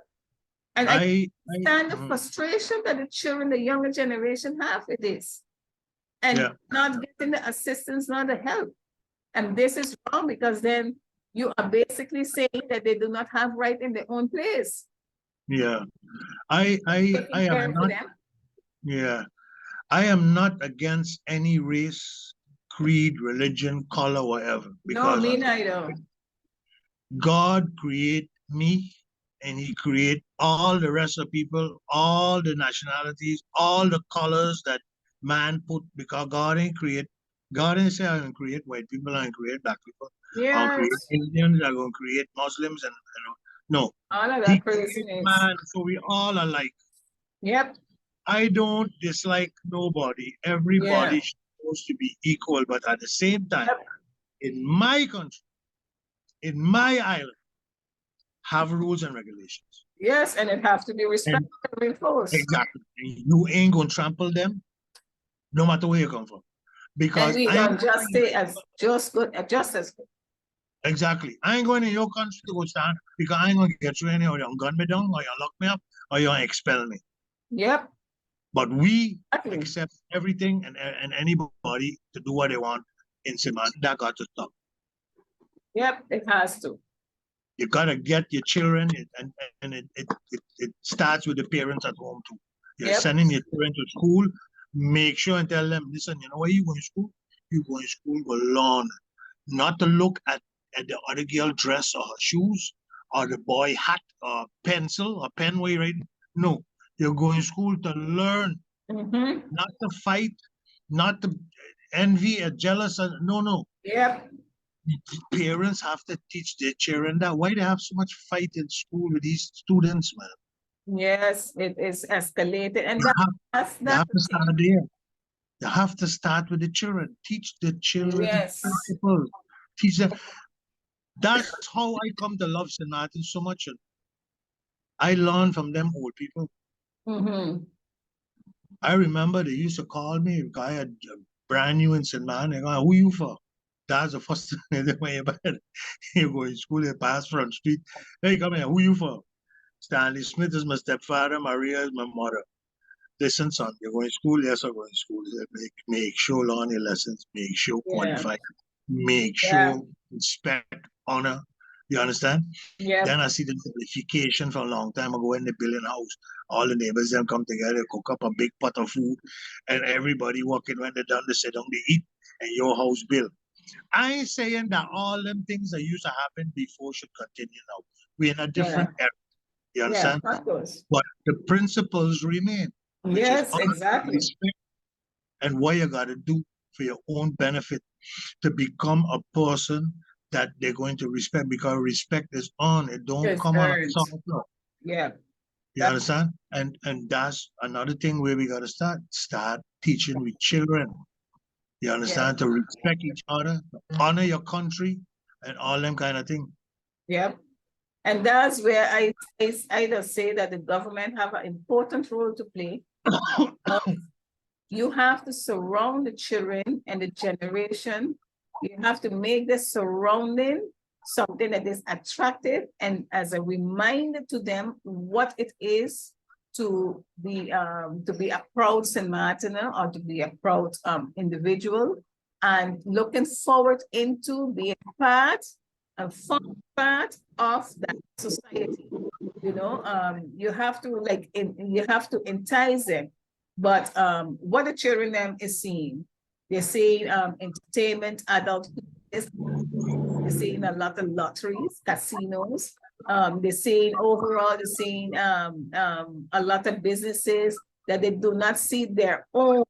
And I I understand the frustration that the children, the younger generation have with this. And Yeah. not getting the assistance, not the help. And this is wrong, because then you are basically saying that they do not have right in their own place. Yeah. I Taking care am of not them. yeah. I am not against any race, creed, religion, color, whatever. No, Because me neither. God create me and he create all the rest of people, all the nationalities, all the colors that man put, because God didn't say I'm gonna create white people, I'm gonna create black people, I'm gonna create Yes, Indians, I'm gonna create Muslims, and no. all of He that created craziness. man, so we all are alike. Yep, I don't dislike nobody. yeah, Everybody's supposed to be equal, but at the same time, yep, in my country, in my island, have rules and regulations. yes, and it have to be respected and reinforced. Exactly. And you ain't gonna trample them, no matter where you come from. And Because we I ain't gonna just stay as just good, just as good. exactly. I ain't going in your country to go stand because I ain't gonna get you in here, or you gun me down, or you lock me up, or you expel me. Yep, But we exactly. accept everything and anybody to do what they want in Sint Maarten. That got to stop. Yep, it has to. You gotta get your children, and it starts with the parents at home too. You're Yep, sending your children to school. Make sure and tell them, listen, you know where you going to school? You going to school, go learn, not to look at the other girl dress or her shoes or the boy hat or pencil or pen way, right? No, you're going to school to learn, mm-hmm. not to fight, not to envy or jealous. No. Yep, Parents have to teach their children that. Why they have so much fight in school with these students, man? yes, it is escalated, and You have, that's you have to the start thing. there. You have to start with the children. Teach the children Yes, principles. Teach them. That's how I come to love St. Maarten so much. I learn from them old people. mm-hmm. I remember they used to call me if I had brand new in St. Maarten. They go, who you for? That's the first thing they say. You go in school, they pass front street. Hey, come here, who you for? Stanley Smith is my stepfather. Maria is my mother. Listen, son, you're going to school? Yes, I'm going to school. He said, make sure learn your lessons, make sure Yeah. qualify, make Yeah. sure respect, honor. You understand? Yeah. Then I see the qualification from a long time ago in the building house. All the neighbors then come together, cook up a big pot of food, and everybody walking when they're done, they sit down, they eat, and your house built. I ain't saying that all them things that used to happen before should continue now. We're in a different era. You Yeah, understand? of course. But the principles remain, which is Yes, honor, exactly. respect, and what you got to do for your own benefit to become a person that they're going to respect, because respect is on. It don't It's come on a earned. song floor. Yeah. You understand? And that's another thing where we got to start teaching with children. You understand? To respect each other, honor your country, and all them kind of thing. Yep. And that's where I just say that the government have an important role to play. You have to surround the children and the generation. You have to make the surrounding something that is attractive and as a reminder to them what it is to be a proud St. Martiner or to be a proud individual, and looking forward into being a fun part of that society. You know, you have to entice them. But what the children them is seeing, they're seeing entertainment, adult, they're seeing a lot of lotteries, casinos. They're seeing overall, they're seeing a lot of businesses that they do not see their own,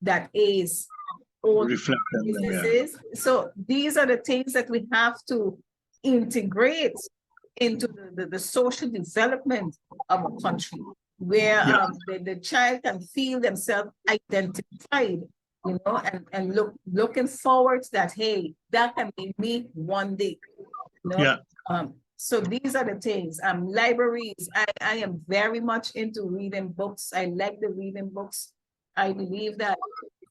that is own Reflect them, yeah. businesses. So these are the things that we have to integrate into the social development of a country, where Yeah. the child can feel themselves identified, you know, and looking forward that, hey, that can be me one day, you know. Yeah. So these are the things. Libraries, I am very much into reading books. I like the reading books. I believe that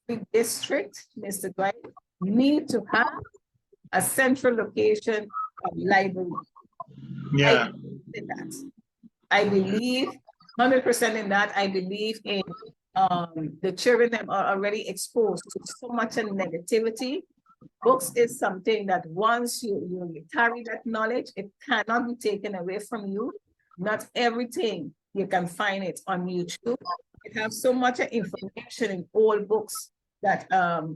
every district, Mr. Dwight, need to have a central location of library. Yeah. I believe 100% in that. I believe in the children that are already exposed to so much of negativity. Books is something that once you carry that knowledge, it cannot be taken away from you. Not everything you can find it on YouTube. It has so much information in all books that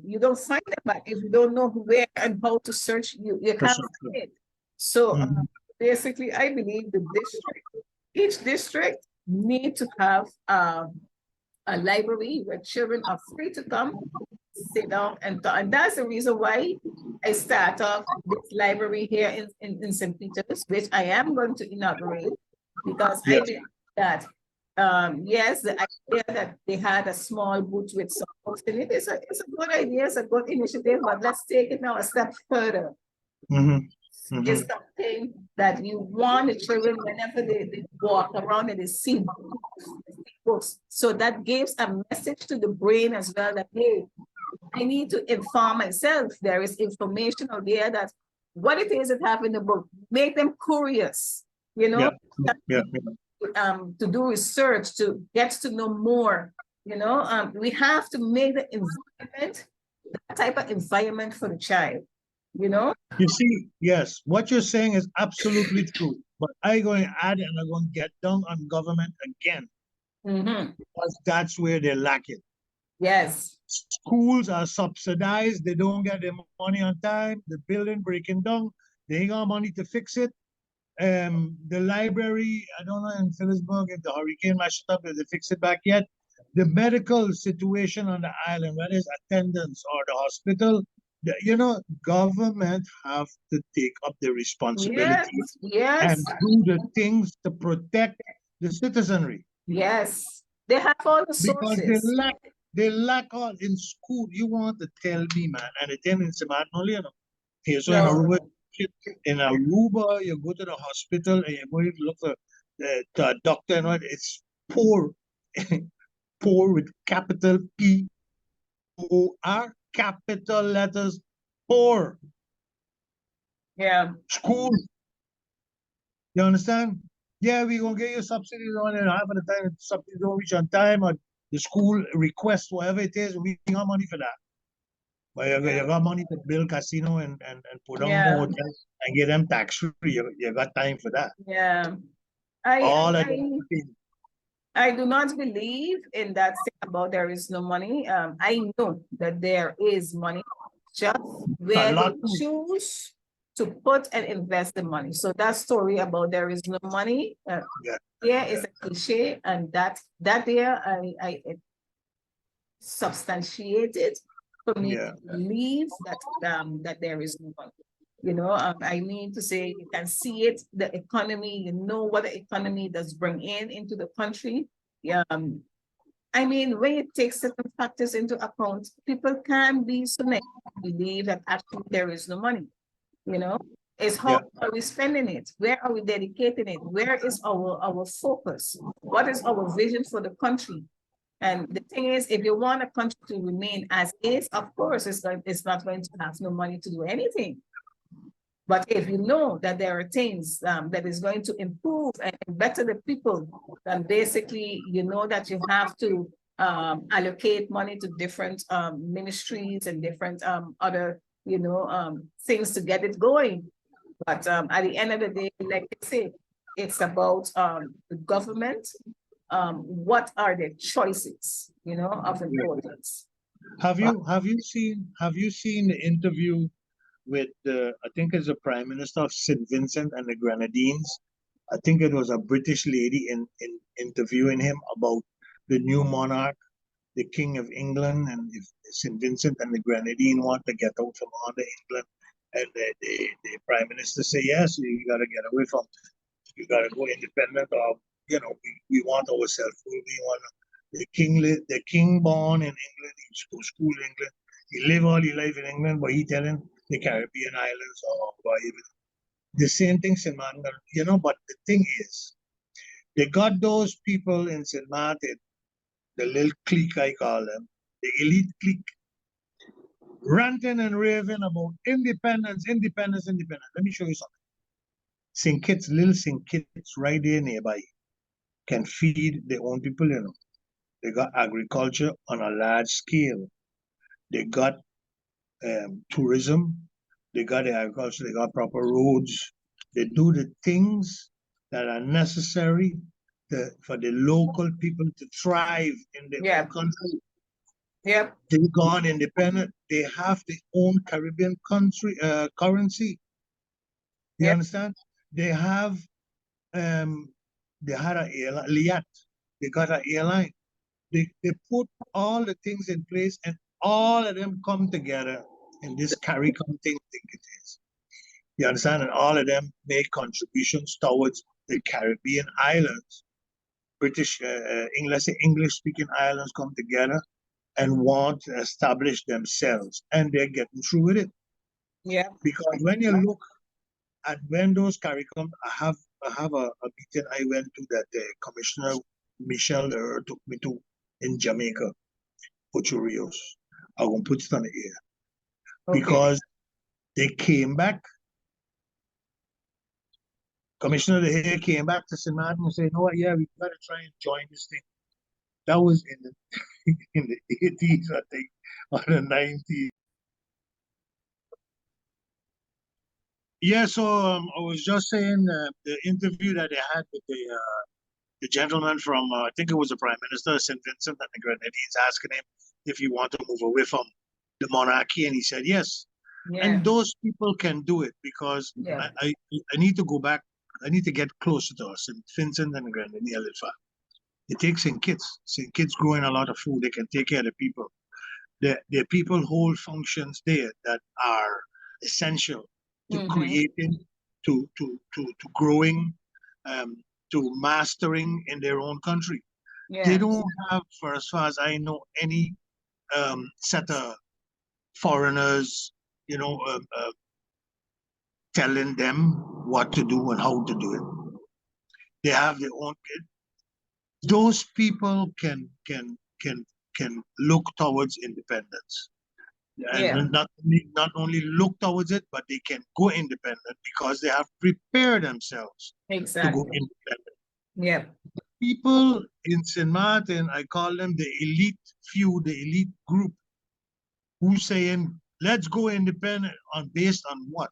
you don't find it, but if you don't know where and how to search, you can't find it. So basically, I believe each district need to have a library where children are free to come, sit down and talk. And that's the reason why I start off this library here in St. Peter's, which I am going to inaugurate, because I believe that yes, the idea that they had a small booth with some books in it is a good idea, it's a good initiative, but let's take it now a step further. It's something that you want the children, whenever they walk around and they see books. So that gives a message to the brain as well that, hey, I need to inform myself. There is information out there that what it is that have in the book, make them curious, you know, to do research, to get to know more, you know. We have to make the environment, that type of environment for the child, you know. You see, yes, what you're saying is absolutely true. But I'm going to add and I'm going to get down on government again. Because that's where they lack it. Yes. Schools are subsidized. They don't get their money on time. The building breaking down. They ain't got money to fix it. The library, I don't know in Phillipsburg if the hurricane mashed up, if they fix it back yet. The medical situation on the island, whether it's attendance or the hospital, you know, government have to take up the responsibility and do the things to protect the citizenry. Yes, they have all the sources. Because they lack all in school. You want to tell me, man, and it in Sint Maarten only, you know. Here, so in Aruba, you go to the hospital and you're going to look for the doctor and what, it's poor, poor with capital P-O-R, capital letters, poor. Yeah. School. You understand? yeah, we gonna get you subsidies on it. Half of the time, the subsidies don't reach on time, or the school request, whatever it is, we got money for that. But you got money to build casino and put on Yeah, more hotels and get them tax free. You got time for that. yeah. I, All of I, them. I do not believe in that thing about there is no money. I know that there is money, just A where lot. they choose to put and invest the money. So that story about there is no money, Yeah. yeah, is a cliche, and that there I substantiated for me Yeah. to believe that there is no money. You know, I mean to say you can see it, the economy, you know what the economy does bring in into the country. Yeah. I mean, when you take certain factors into account, people can be so naive to believe that actually there is no money. You know, it's how Yeah. are we spending it? Where are we dedicating it? Where is our focus? What is our vision for the country? And the thing is, if you want a country to remain as is, of course, it's not going to have no money to do anything. But if you know that there are things that is going to improve and better the people, then basically you know that you have to allocate money to different ministries and different other, things to get it going. But at the end of the day, like I say, it's about the government. What are their choices, of importance? Have you seen the interview with the, I think it's the Prime Minister of St. Vincent and the Grenadines? I think it was a British lady in interviewing him about the new monarch, the King of England, and if St. Vincent and the Grenadine want to get out from under England. And the Prime Minister say, yes, you got to get away from, you got to go independent, or, we want ourselves. We want the king born in England, he go school in England, he live all his life in England, but he telling the Caribbean islands or even the same thing St. Martin, but the thing is, they got those people in St. Martin, the little clique I call them, the elite clique, ranting and raving about independence, independence, independence. Let me show you something. St. Kitts, little St. Kitts right there nearby can feed their own people. They got agriculture on a large scale. They got tourism. They got the agriculture. They got proper roads. They do the things that are necessary for the local people to thrive in their own Yeah. country. Yep. They gone independent. They have their own Caribbean currency. You Yep. understand? They have they had an airline, Liat. They got an airline. They put all the things in place, and all of them come together in this CARICOM thing, I think it is. You understand? And all of them make contributions towards the Caribbean islands. British, English speaking islands come together and want to establish themselves, and they're getting through with it. Yeah. Because when you look at when those CARICOM, I have a meeting I went to that Commissioner Michel took me to in Jamaica, Ocho Rios. I won't put it on the air Okay. because they came back. Commissioner De Gea came back to St. Martin and said, "You know what? Yeah, we got to try and join this thing." That was in the in the 80s, I think, or the 90s. Yeah, so I was just saying the interview that they had with the gentleman from, I think it was the Prime Minister of St. Vincent and the Grenadines, asking him if he wanted to move away from the monarchy, and he said yes. Yeah. And those people can do it because Yeah. I need to go back. I need to get closer to us, St. Vincent and the Grenadines. A little far. It takes St. Kitts. St. Kitts growing a lot of food. They can take care of the people. The people hold functions there that are essential to creating, to growing, um, to mastering in their own country. They Yeah. don't have, for as far as I know, any set of foreigners, telling them what to do and how to do it. They have their own. Those people can look towards independence. Yeah. and not only look towards it, but they can go independent because they have prepared themselves to go Exactly. independent. Yeah. People in St. Martin, I call them the elite few, the elite group, who saying, let's go independent on based on what?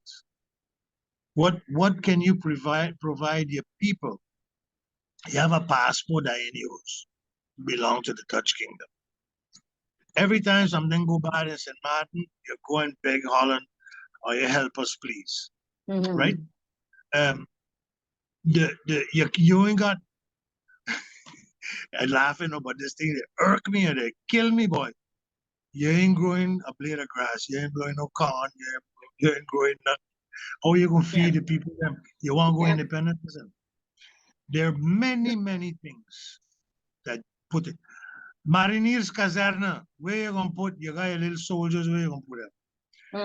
What can you provide your people? You have a passport that in use, belong to the Dutch kingdom. Every time something go bad in St. Martin, you go and beg Holland, or you help us, please. Mhm. Right? You ain't got laughing about this thing, they irk me and they kill me, boy. You ain't growing a blade of grass, you ain't growing no corn, you ain't growing nothing. How you gonna Yeah. feed the people them? You wanna go Yeah. independent? Listen, there are many things that put it. Marineers Caserna, where you gonna put you got your little soldiers, where you gonna put them?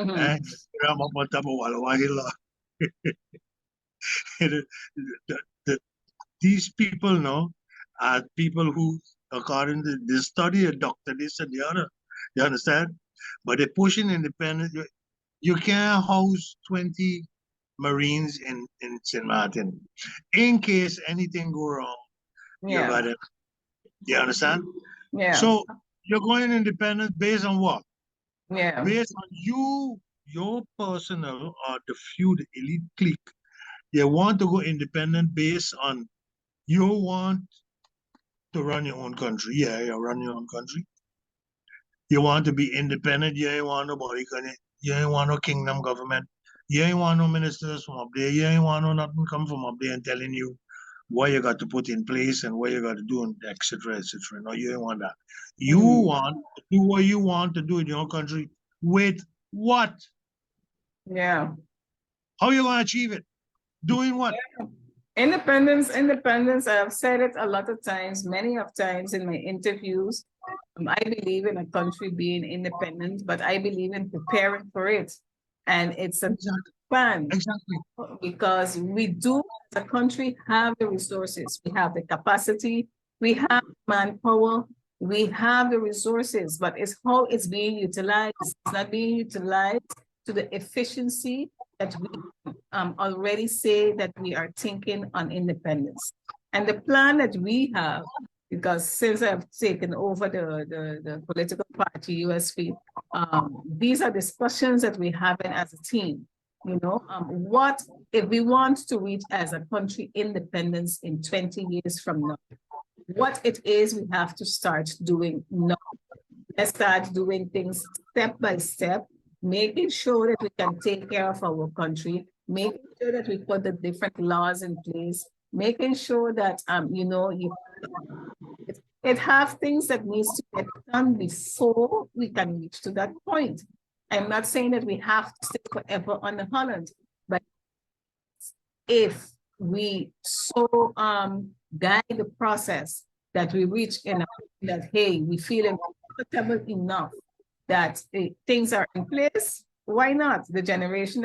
Mhm. Put them up on top of Walawahila. the, the, these people know are people who, according to this study, a doctor, this and the other. You understand? But they're pushing independence. You can't house 20 Marines in St. Martin. In case anything go wrong, you Yeah. got it. You understand? Yeah. So you're going independent based on what? Yeah. Based on you, your personal or the few, the elite clique. You want to go independent based on you want to run your own country. Yeah, you run your own country. You want to be independent. You ain't want nobody. You ain't want no kingdom government. You ain't want no ministers from up there. You ain't want no nothing come from up there and telling you what you got to put in place and what you got to do, and etc. etc. No, you ain't want that. You Mhm. want to do what you want to do in your country with what? Yeah. How you gonna achieve it? Doing what? Independence, independence. I've said it a lot of times, many of times in my interviews. I believe in a country being independent, but I believe in preparing for it. And it's a Exactly. plan Exactly. because we do, as a country, have the resources. We have the capacity, we have manpower, we have the resources, but it's how it's being utilized. It's not being utilized to the efficiency that we already say that we are thinking on independence. And the plan that we have, because since I've taken over the political party USP, these are discussions that we're having as a team. You know, what if we want to reach as a country independence in 20 years from now? What it is we have to start doing now. Let's start doing things step by step, making sure that we can take care of our country, making sure that we put the different laws in place, making sure that it have things that needs to get done before we can reach to that point. I'm not saying that we have to stay forever on the Holland, but if we so guide the process that we reach in that, hey, we feel comfortable enough that things are in place, why not? The generation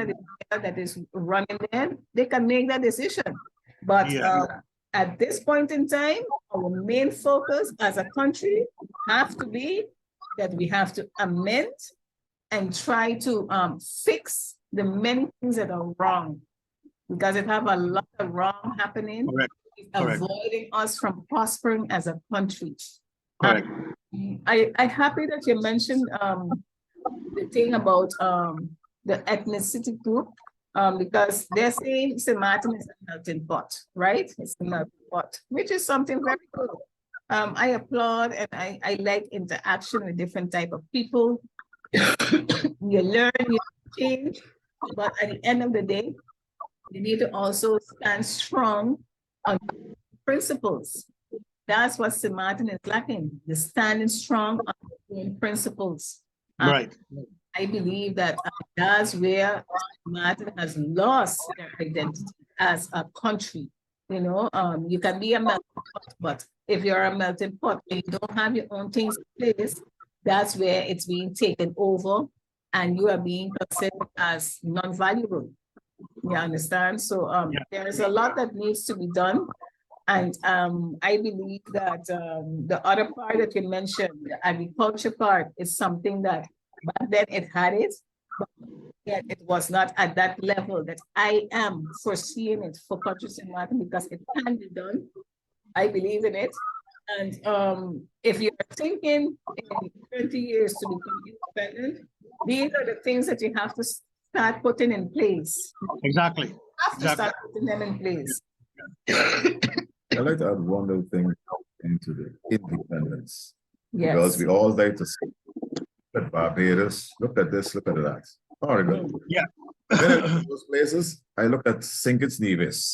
that is running there, they can make that decision. But Yeah. at this point in time, our main focus as a country have to be that we have to amend and try to fix the many things that are wrong, because it have a lot of wrong happening, Correct. Correct. avoiding us from prospering as a country. Correct. I happy that you mentioned the thing about the ethnicity group, because they're saying St. Martin is a melting pot, right? It's a melting pot, which is something very good. I applaud and I like interaction with different type of people. You learn, you change, but at the end of the day, you need to also stand strong on principles. That's what St. Martin is lacking, the standing strong on own principles. Right. I believe that that's where Martin has lost their identity as a country. You know, you can be a melting pot, but if you're a melting pot and you don't have your own things in place, that's where it's being taken over and you are being considered as non-valuable. You understand? So there's a lot that needs to be done. And I believe that the other part that you mentioned, the agriculture part, is something that Back then it had it, but yet it was not at that level that I am foreseeing it for country St. Maarten, because it can be done. I believe in it. And if you're thinking in 20 years to become independent, these are the things that you have to start putting in place. Exactly. You have to start putting them in place. I'd like to add one little thing into the independence. Yes. Because we all like to see at Barbados, look at this, look at that. Horrible. Yeah. When I look at those places, I look at St. Nevis.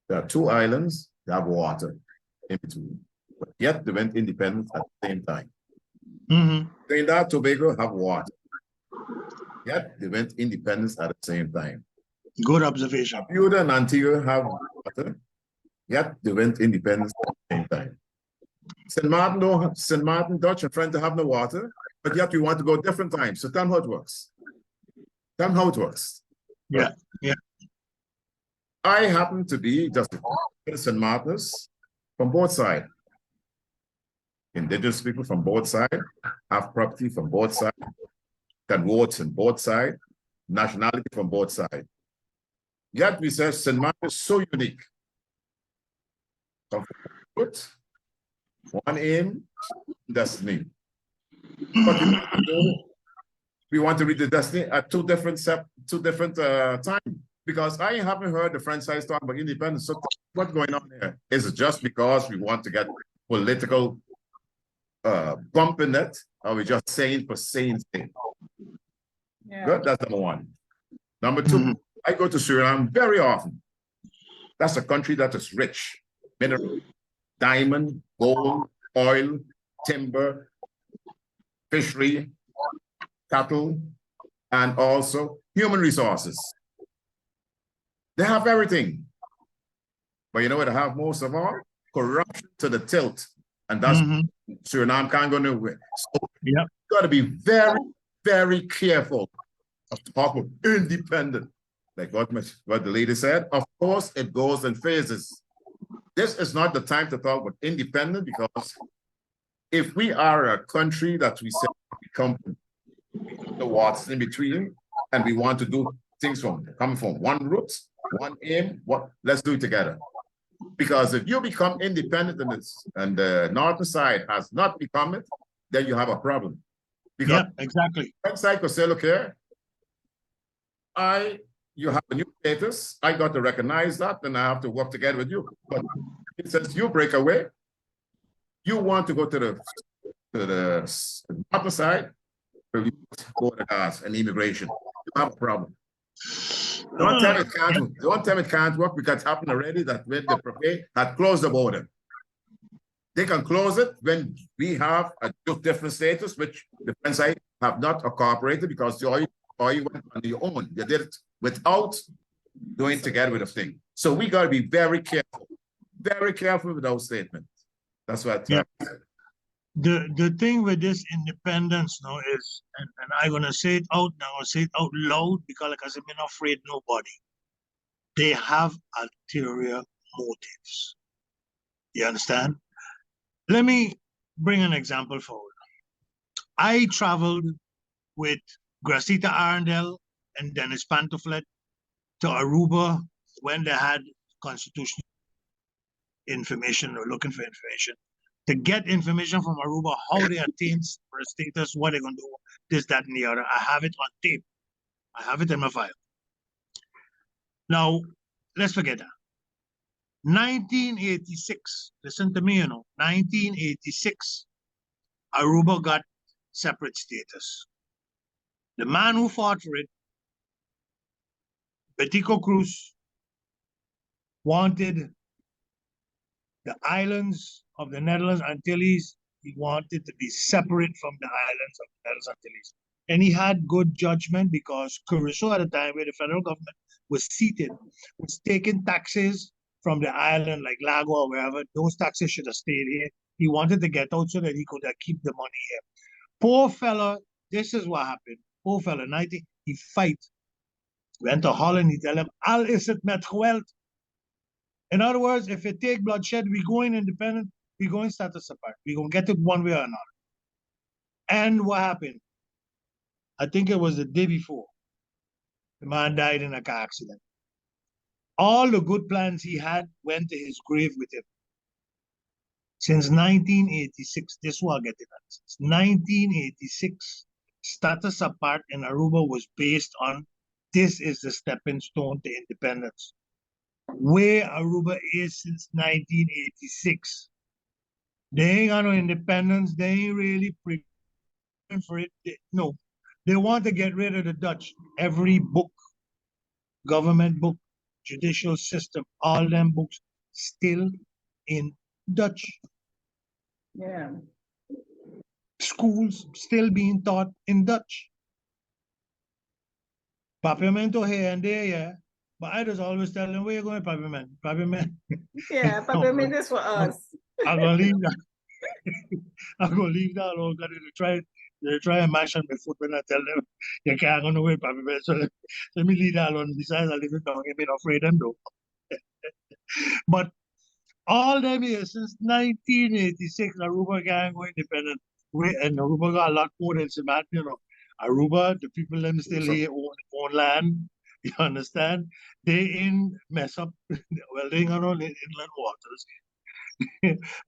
There are two islands, they have water in between. But yet they went independent at the same time. Trinidad and Tobago have water. Yet they went independence at the same time. Good observation. Bermuda and Antigua have water. Yet they went independence at the same time. St. Maarten, Dutch and French have no water, but yet we want to go different times. So tell them how it works. Tell them how it works. Yeah, yeah. I happen to be just St. Martin's from both sides. Indigenous people from both sides have property from both sides, can vote on both sides, nationality from both sides. Yet we say St. Martin is so unique. One aim, destiny. But we want to read the destiny at two different times. Because I haven't heard the French side talk about independence. So what's going on here? Is it just because we want to get political bump in it? Or are we just saying for saying things? Yeah. Good, that's number one. Number two, I go to Suriname very often. That's a country that is rich. Mineral, diamond, gold, oil, timber, fishery, cattle, and also human resources. They have everything. But you know what they have most of all? Corruption to the tilt. And that's Suriname can't go nowhere. So you got to be very, very careful of talking independent. Like what the lady said, of course it goes in phases. This is not the time to talk about independent, because if we are a country that we say we come the waters in between and we want to do things coming from one root, one aim, let's do it together. Because if you become independent and the northern side has not become it, then you have a problem. Because exactly. One side could say, look here, you have a new status, I got to recognize that, and I have to work together with you. But it says you break away, you want to go to the northern side, you go to gas and immigration, you have a problem. Don't tell me it can't. Don't tell me it can't work, because it's happened already that when the Prophet had closed the border. They can close it when we have a different status, which the French side have not incorporated, because you went on your own. You did it without doing together with a thing. So we got to be very careful with our statement. That's what. The thing with this independence now is, and I'm gonna say it out now, I'll say it out loud, because like I said, I'm not afraid nobody. They have ulterior motives. You understand? Let me bring an example forward. I traveled with Gracita Arundel and Dennis Pantoflet to Aruba when they had constitutional information or looking for information. To get information from Aruba, how they attain for a status, what they're going to do, this, that, and the other. I have it on tape. I have it in my file. Now, let's forget that. 1986, listen to me, 1986, Aruba got separate status. The man who fought for it, Betico Cruz, wanted the islands of the Netherlands Antilles, he wanted to be separate from the islands of the Netherlands Antilles. And he had good judgment, because Curacao at the time, where the federal government was seated, was taking taxes from the island, like Lago or wherever. Those taxes should have stayed here. He wanted to get out so that he could keep the money here. Poor fella, this is what happened. Poor fella, he fight. Went to Holland, he tell him, al is het met geweld. In other words, if it take bloodshed, we going independent, we going status apart. We gonna get it one way or another. And what happened? I think it was the day before. The man died in a car accident. All the good plans he had went to his grave with him. Since 1986, this will get it. Since 1986, status apart in Aruba was based on this is the stepping stone to independence. Where Aruba is since 1986. They ain't got no independence. They ain't really preparing for it. No, they want to get rid of the Dutch. Every book, government book, judicial system, all them books still in Dutch. Yeah. Schools still being taught in Dutch. Papiermento here and there, yeah. But I just always tell them, where you going, Papierment? Papierment. Yeah, Peppermint is for us. I'm gonna leave that. I'm gonna leave that alone because they try and mash on my foot when I tell them you can't go nowhere, Papierment. So let me leave that alone. Besides, I live in town, I'm not afraid of them though. But all them years since 1986, Aruba can't go independent. And Aruba got a lot more than Sint Maarten, you know. Aruba, the people them still here own land. You understand? They in mess up. Well, they ain't got no inland waters,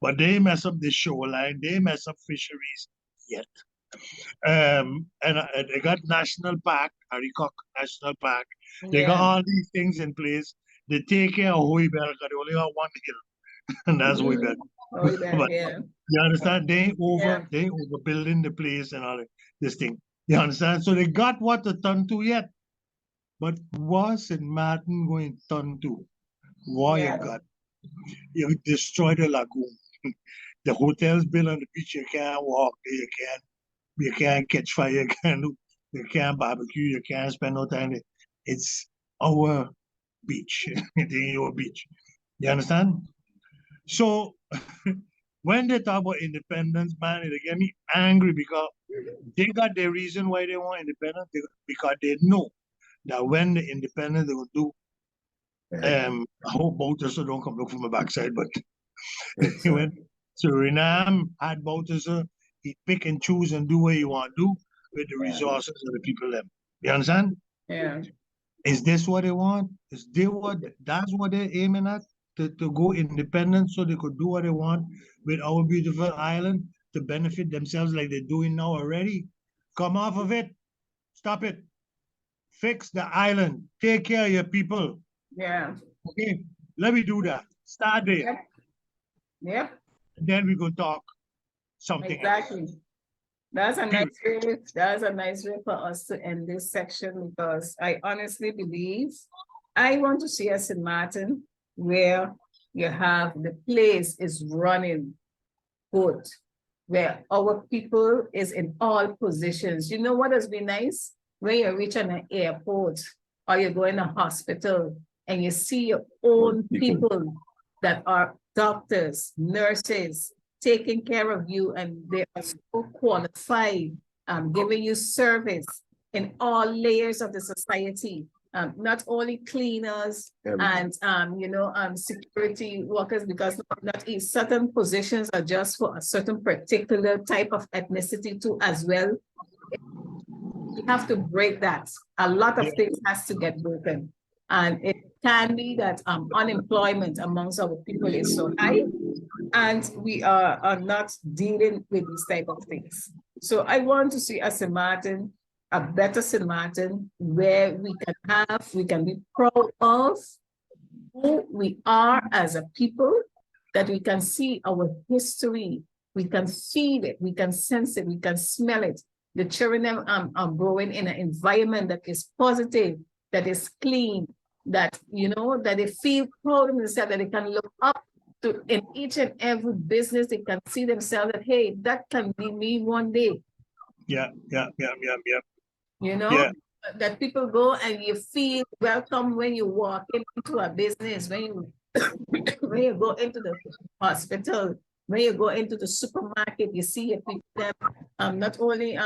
but they mess up the shoreline. They mess up fisheries yet. And they got national park, Arikok National Park. They got all these things in place. They take care of Hoibel because they only got one hill, and that's Hoibel. But Yeah. you understand? They overbuilding the place and all this thing. You understand? So they got what to turn to yet. But what St. Maarten going to turn to? What you got? You destroy the lagoon. The hotels built on the beach, you can't walk there, you can't catch fire, you can't barbecue, you can't spend no time there. It's our beach. It ain't your beach. You understand? So when they talk about independence, man, it get me angry because they got their reason why they want independence because they know that when the independence they will do, I hope Bouterse don't come look from my backside, but when Suriname had Bouterse, he pick and choose and do what he want to do with the resources of the people them. You understand? Yeah. Is this what they want? That's what they're aiming at? To go independent so they could do what they want with our beautiful island to benefit themselves like they're doing now already? Come off of it. Stop it. Fix the island. Take care of your people. Yeah. Okay. Let me do that. Start there. Yep. Then we go talk something Exactly. else. That's a nice way. That's a nice way for us to end this section because I honestly believe I want to see a St. Maarten where you have the place is running good, where our people is in all positions. You know what has been nice? When you reach an airport or you go in a hospital and you see your own people that are doctors, nurses, taking care of you, and they are so qualified, giving you service in all layers of the society. Not only cleaners and security workers, because not certain positions are just for a certain particular type of ethnicity too as well. We have to break that. A lot of things has to get broken. And it can be that unemployment amongst our people is so high, and we are not dealing with these type of things. So I want to see a St. Maarten, a better St. Maarten, where we can be proud of who we are as a people, that we can see our history, we can feel it, we can sense it, we can smell it. The children are growing in an environment that is positive, that is clean, that, that they feel proud of themselves, that they can look up to in each and every business. They can see themselves that, hey, that can be me one day. Yeah. That people go and you feel welcome when you walk into a business, when you when you go into the hospital, when you go into the supermarket, you see your people them, not only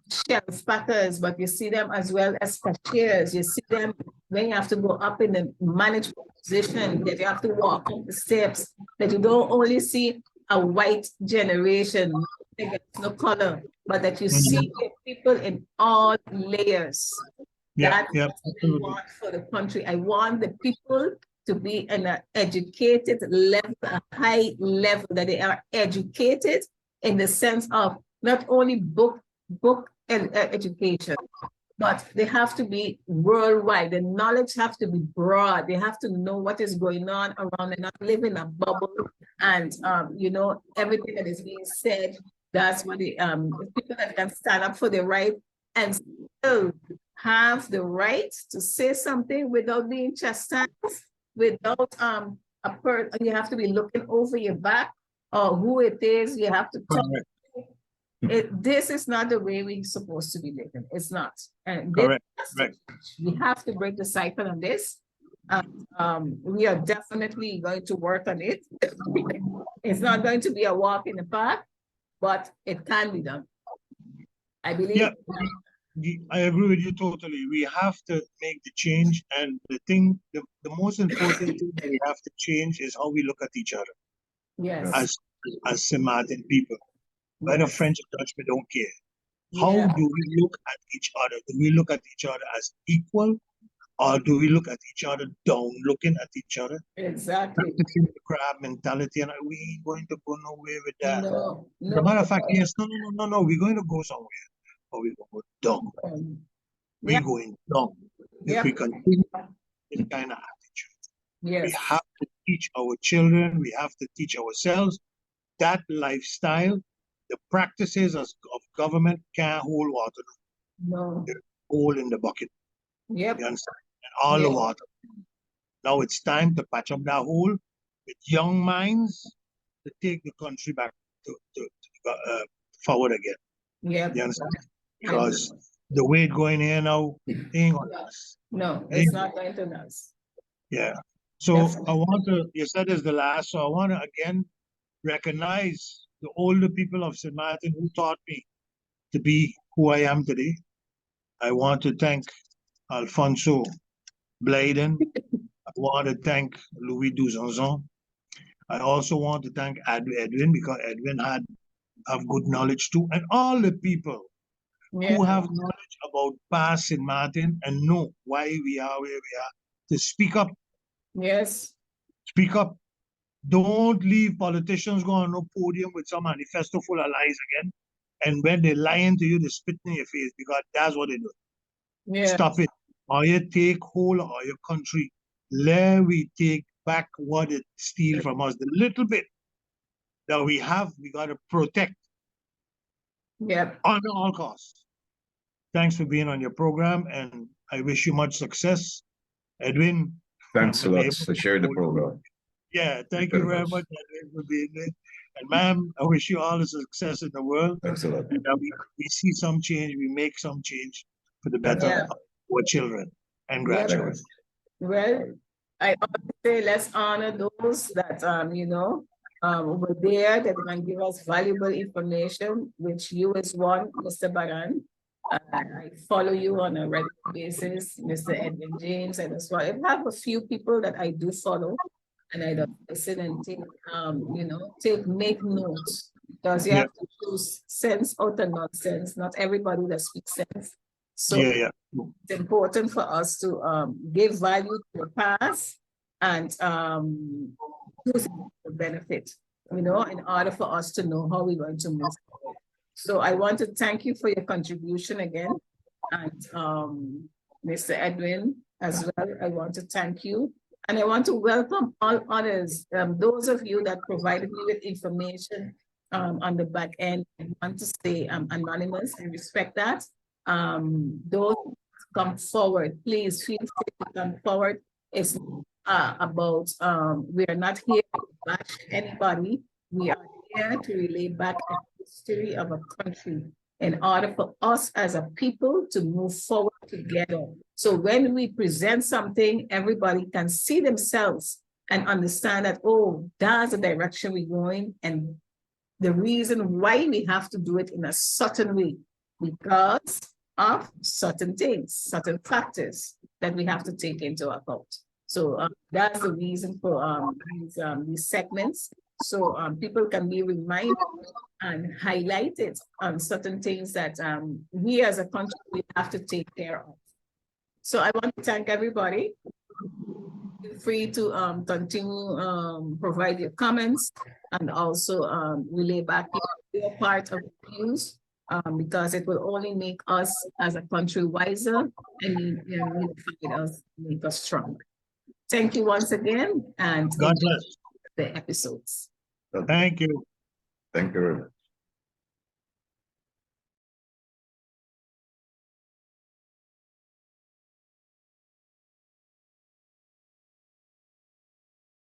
shelf packers, but you see them as well as cashiers. You see them when you have to go up in the management position, that you have to walk up the steps, that you don't only see a white generation. against no color, but that you see the people in all layers. Yeah, That's yeah, what I absolutely. want for the country. I want the people to be in an educated level, a high level, that they are educated in the sense of not only book education, but they have to be worldwide. The knowledge have to be broad. They have to know what is going on around and not live in a bubble. And you know, everything that is being said, that's what the people that can stand up for the right and still have the right to say something without being chastised, without you have to be looking over your back or who it is. You have to talk. This is not the way we're supposed to be living. It's not. And Correct. Correct. we have to break the cycle on this. We are definitely going to work on it. It's not going to be a walk in the park, but it can be done. I believe. Yeah, I agree with you totally. We have to make the change, and the most important thing that we have to change is how we look at each other Yes. as Sint Maarten people. Whether French or Dutch, we don't care. How Yeah. do we look at each other? Do we look at each other as equal, or do we look at each other down, looking at each other? Exactly. Practicing the crab mentality, and we ain't going to go nowhere with that. No, As a matter of fact, yes, no, we're going to go somewhere, but we're going to go down. We're going down. If we continue this kind of attitude, we have to teach our children, we have to teach ourselves that lifestyle. The practices of government can't hold water. No. They're all in the bucket. Yep. You understand? And all the water. Now it's time to patch up that hole with young minds to take the country back to forward again. Yeah. You understand? Because the way it's going here now, it ain't on us. No, it's not going to us. Yeah. So I want to, you said it's the last, so I want to again recognize the older people of Sint Maarten who taught me to be who I am today. I want to thank Alfonso Bladen. I want to thank Louis Duzanzon. I also want to thank Edwin, because Edwin have good knowledge too, and all the people who have knowledge about past Sint Maarten and know why we are where we are, to speak up. Yes. Speak up. Don't leave politicians go on no podium with some manifesto full of lies again. And when they're lying to you, they spit in your face, because that's what they do. Yeah. Stop it. Or you take hold of your country. Let we take back what it steals from us. The little bit that we have, we got to protect. Yep. Under all costs. Thanks for being on your program, and I wish you much success. Edwin. Thanks a lot for sharing the program. Yeah, thank you very much, Edwin, for being there. And ma'am, I wish you all the success in the world. Thanks a lot. And that we see some change, we make some change for the better of our children and grandchildren. Well, I always say let's honor those that you know were there, that can give us valuable information, which you is one, Mr. Baran. I follow you on a regular basis, Mr. Edwin James, and as well. I have a few people that I do follow, and I don't listen and take, you know, make notes, because you have to choose sense out of nonsense. Not everybody that speaks sense. So it's important for us to give value to the past and use it for benefit, you know, in order for us to know how we're going to move forward. So I want to thank you for your contribution again. And Mr. Edwin as well, I want to thank you. And I want to welcome all others, those of you that provided me with information on the back end. I want to stay anonymous. I respect that. Those come forward, please feel free to come forward. It's about, we are not here to bash anybody. We are here to relay back the history of a country in order for us as a people to move forward together. So when we present something, everybody can see themselves and understand that, oh, that's the direction we're going, and the reason why we have to do it in a certain way, because of certain things, certain factors that we have to take into account. So that's the reason for these segments. So people can be reminded and highlighted on certain things that we as a country we have to take care of. So I want to thank everybody. Feel free to continue provide your comments and also relay back your part of the views because it will only make us as a country wiser and unify us, make us strong. Thank you once again and God bless. the episodes. Thank you. Thank you very much.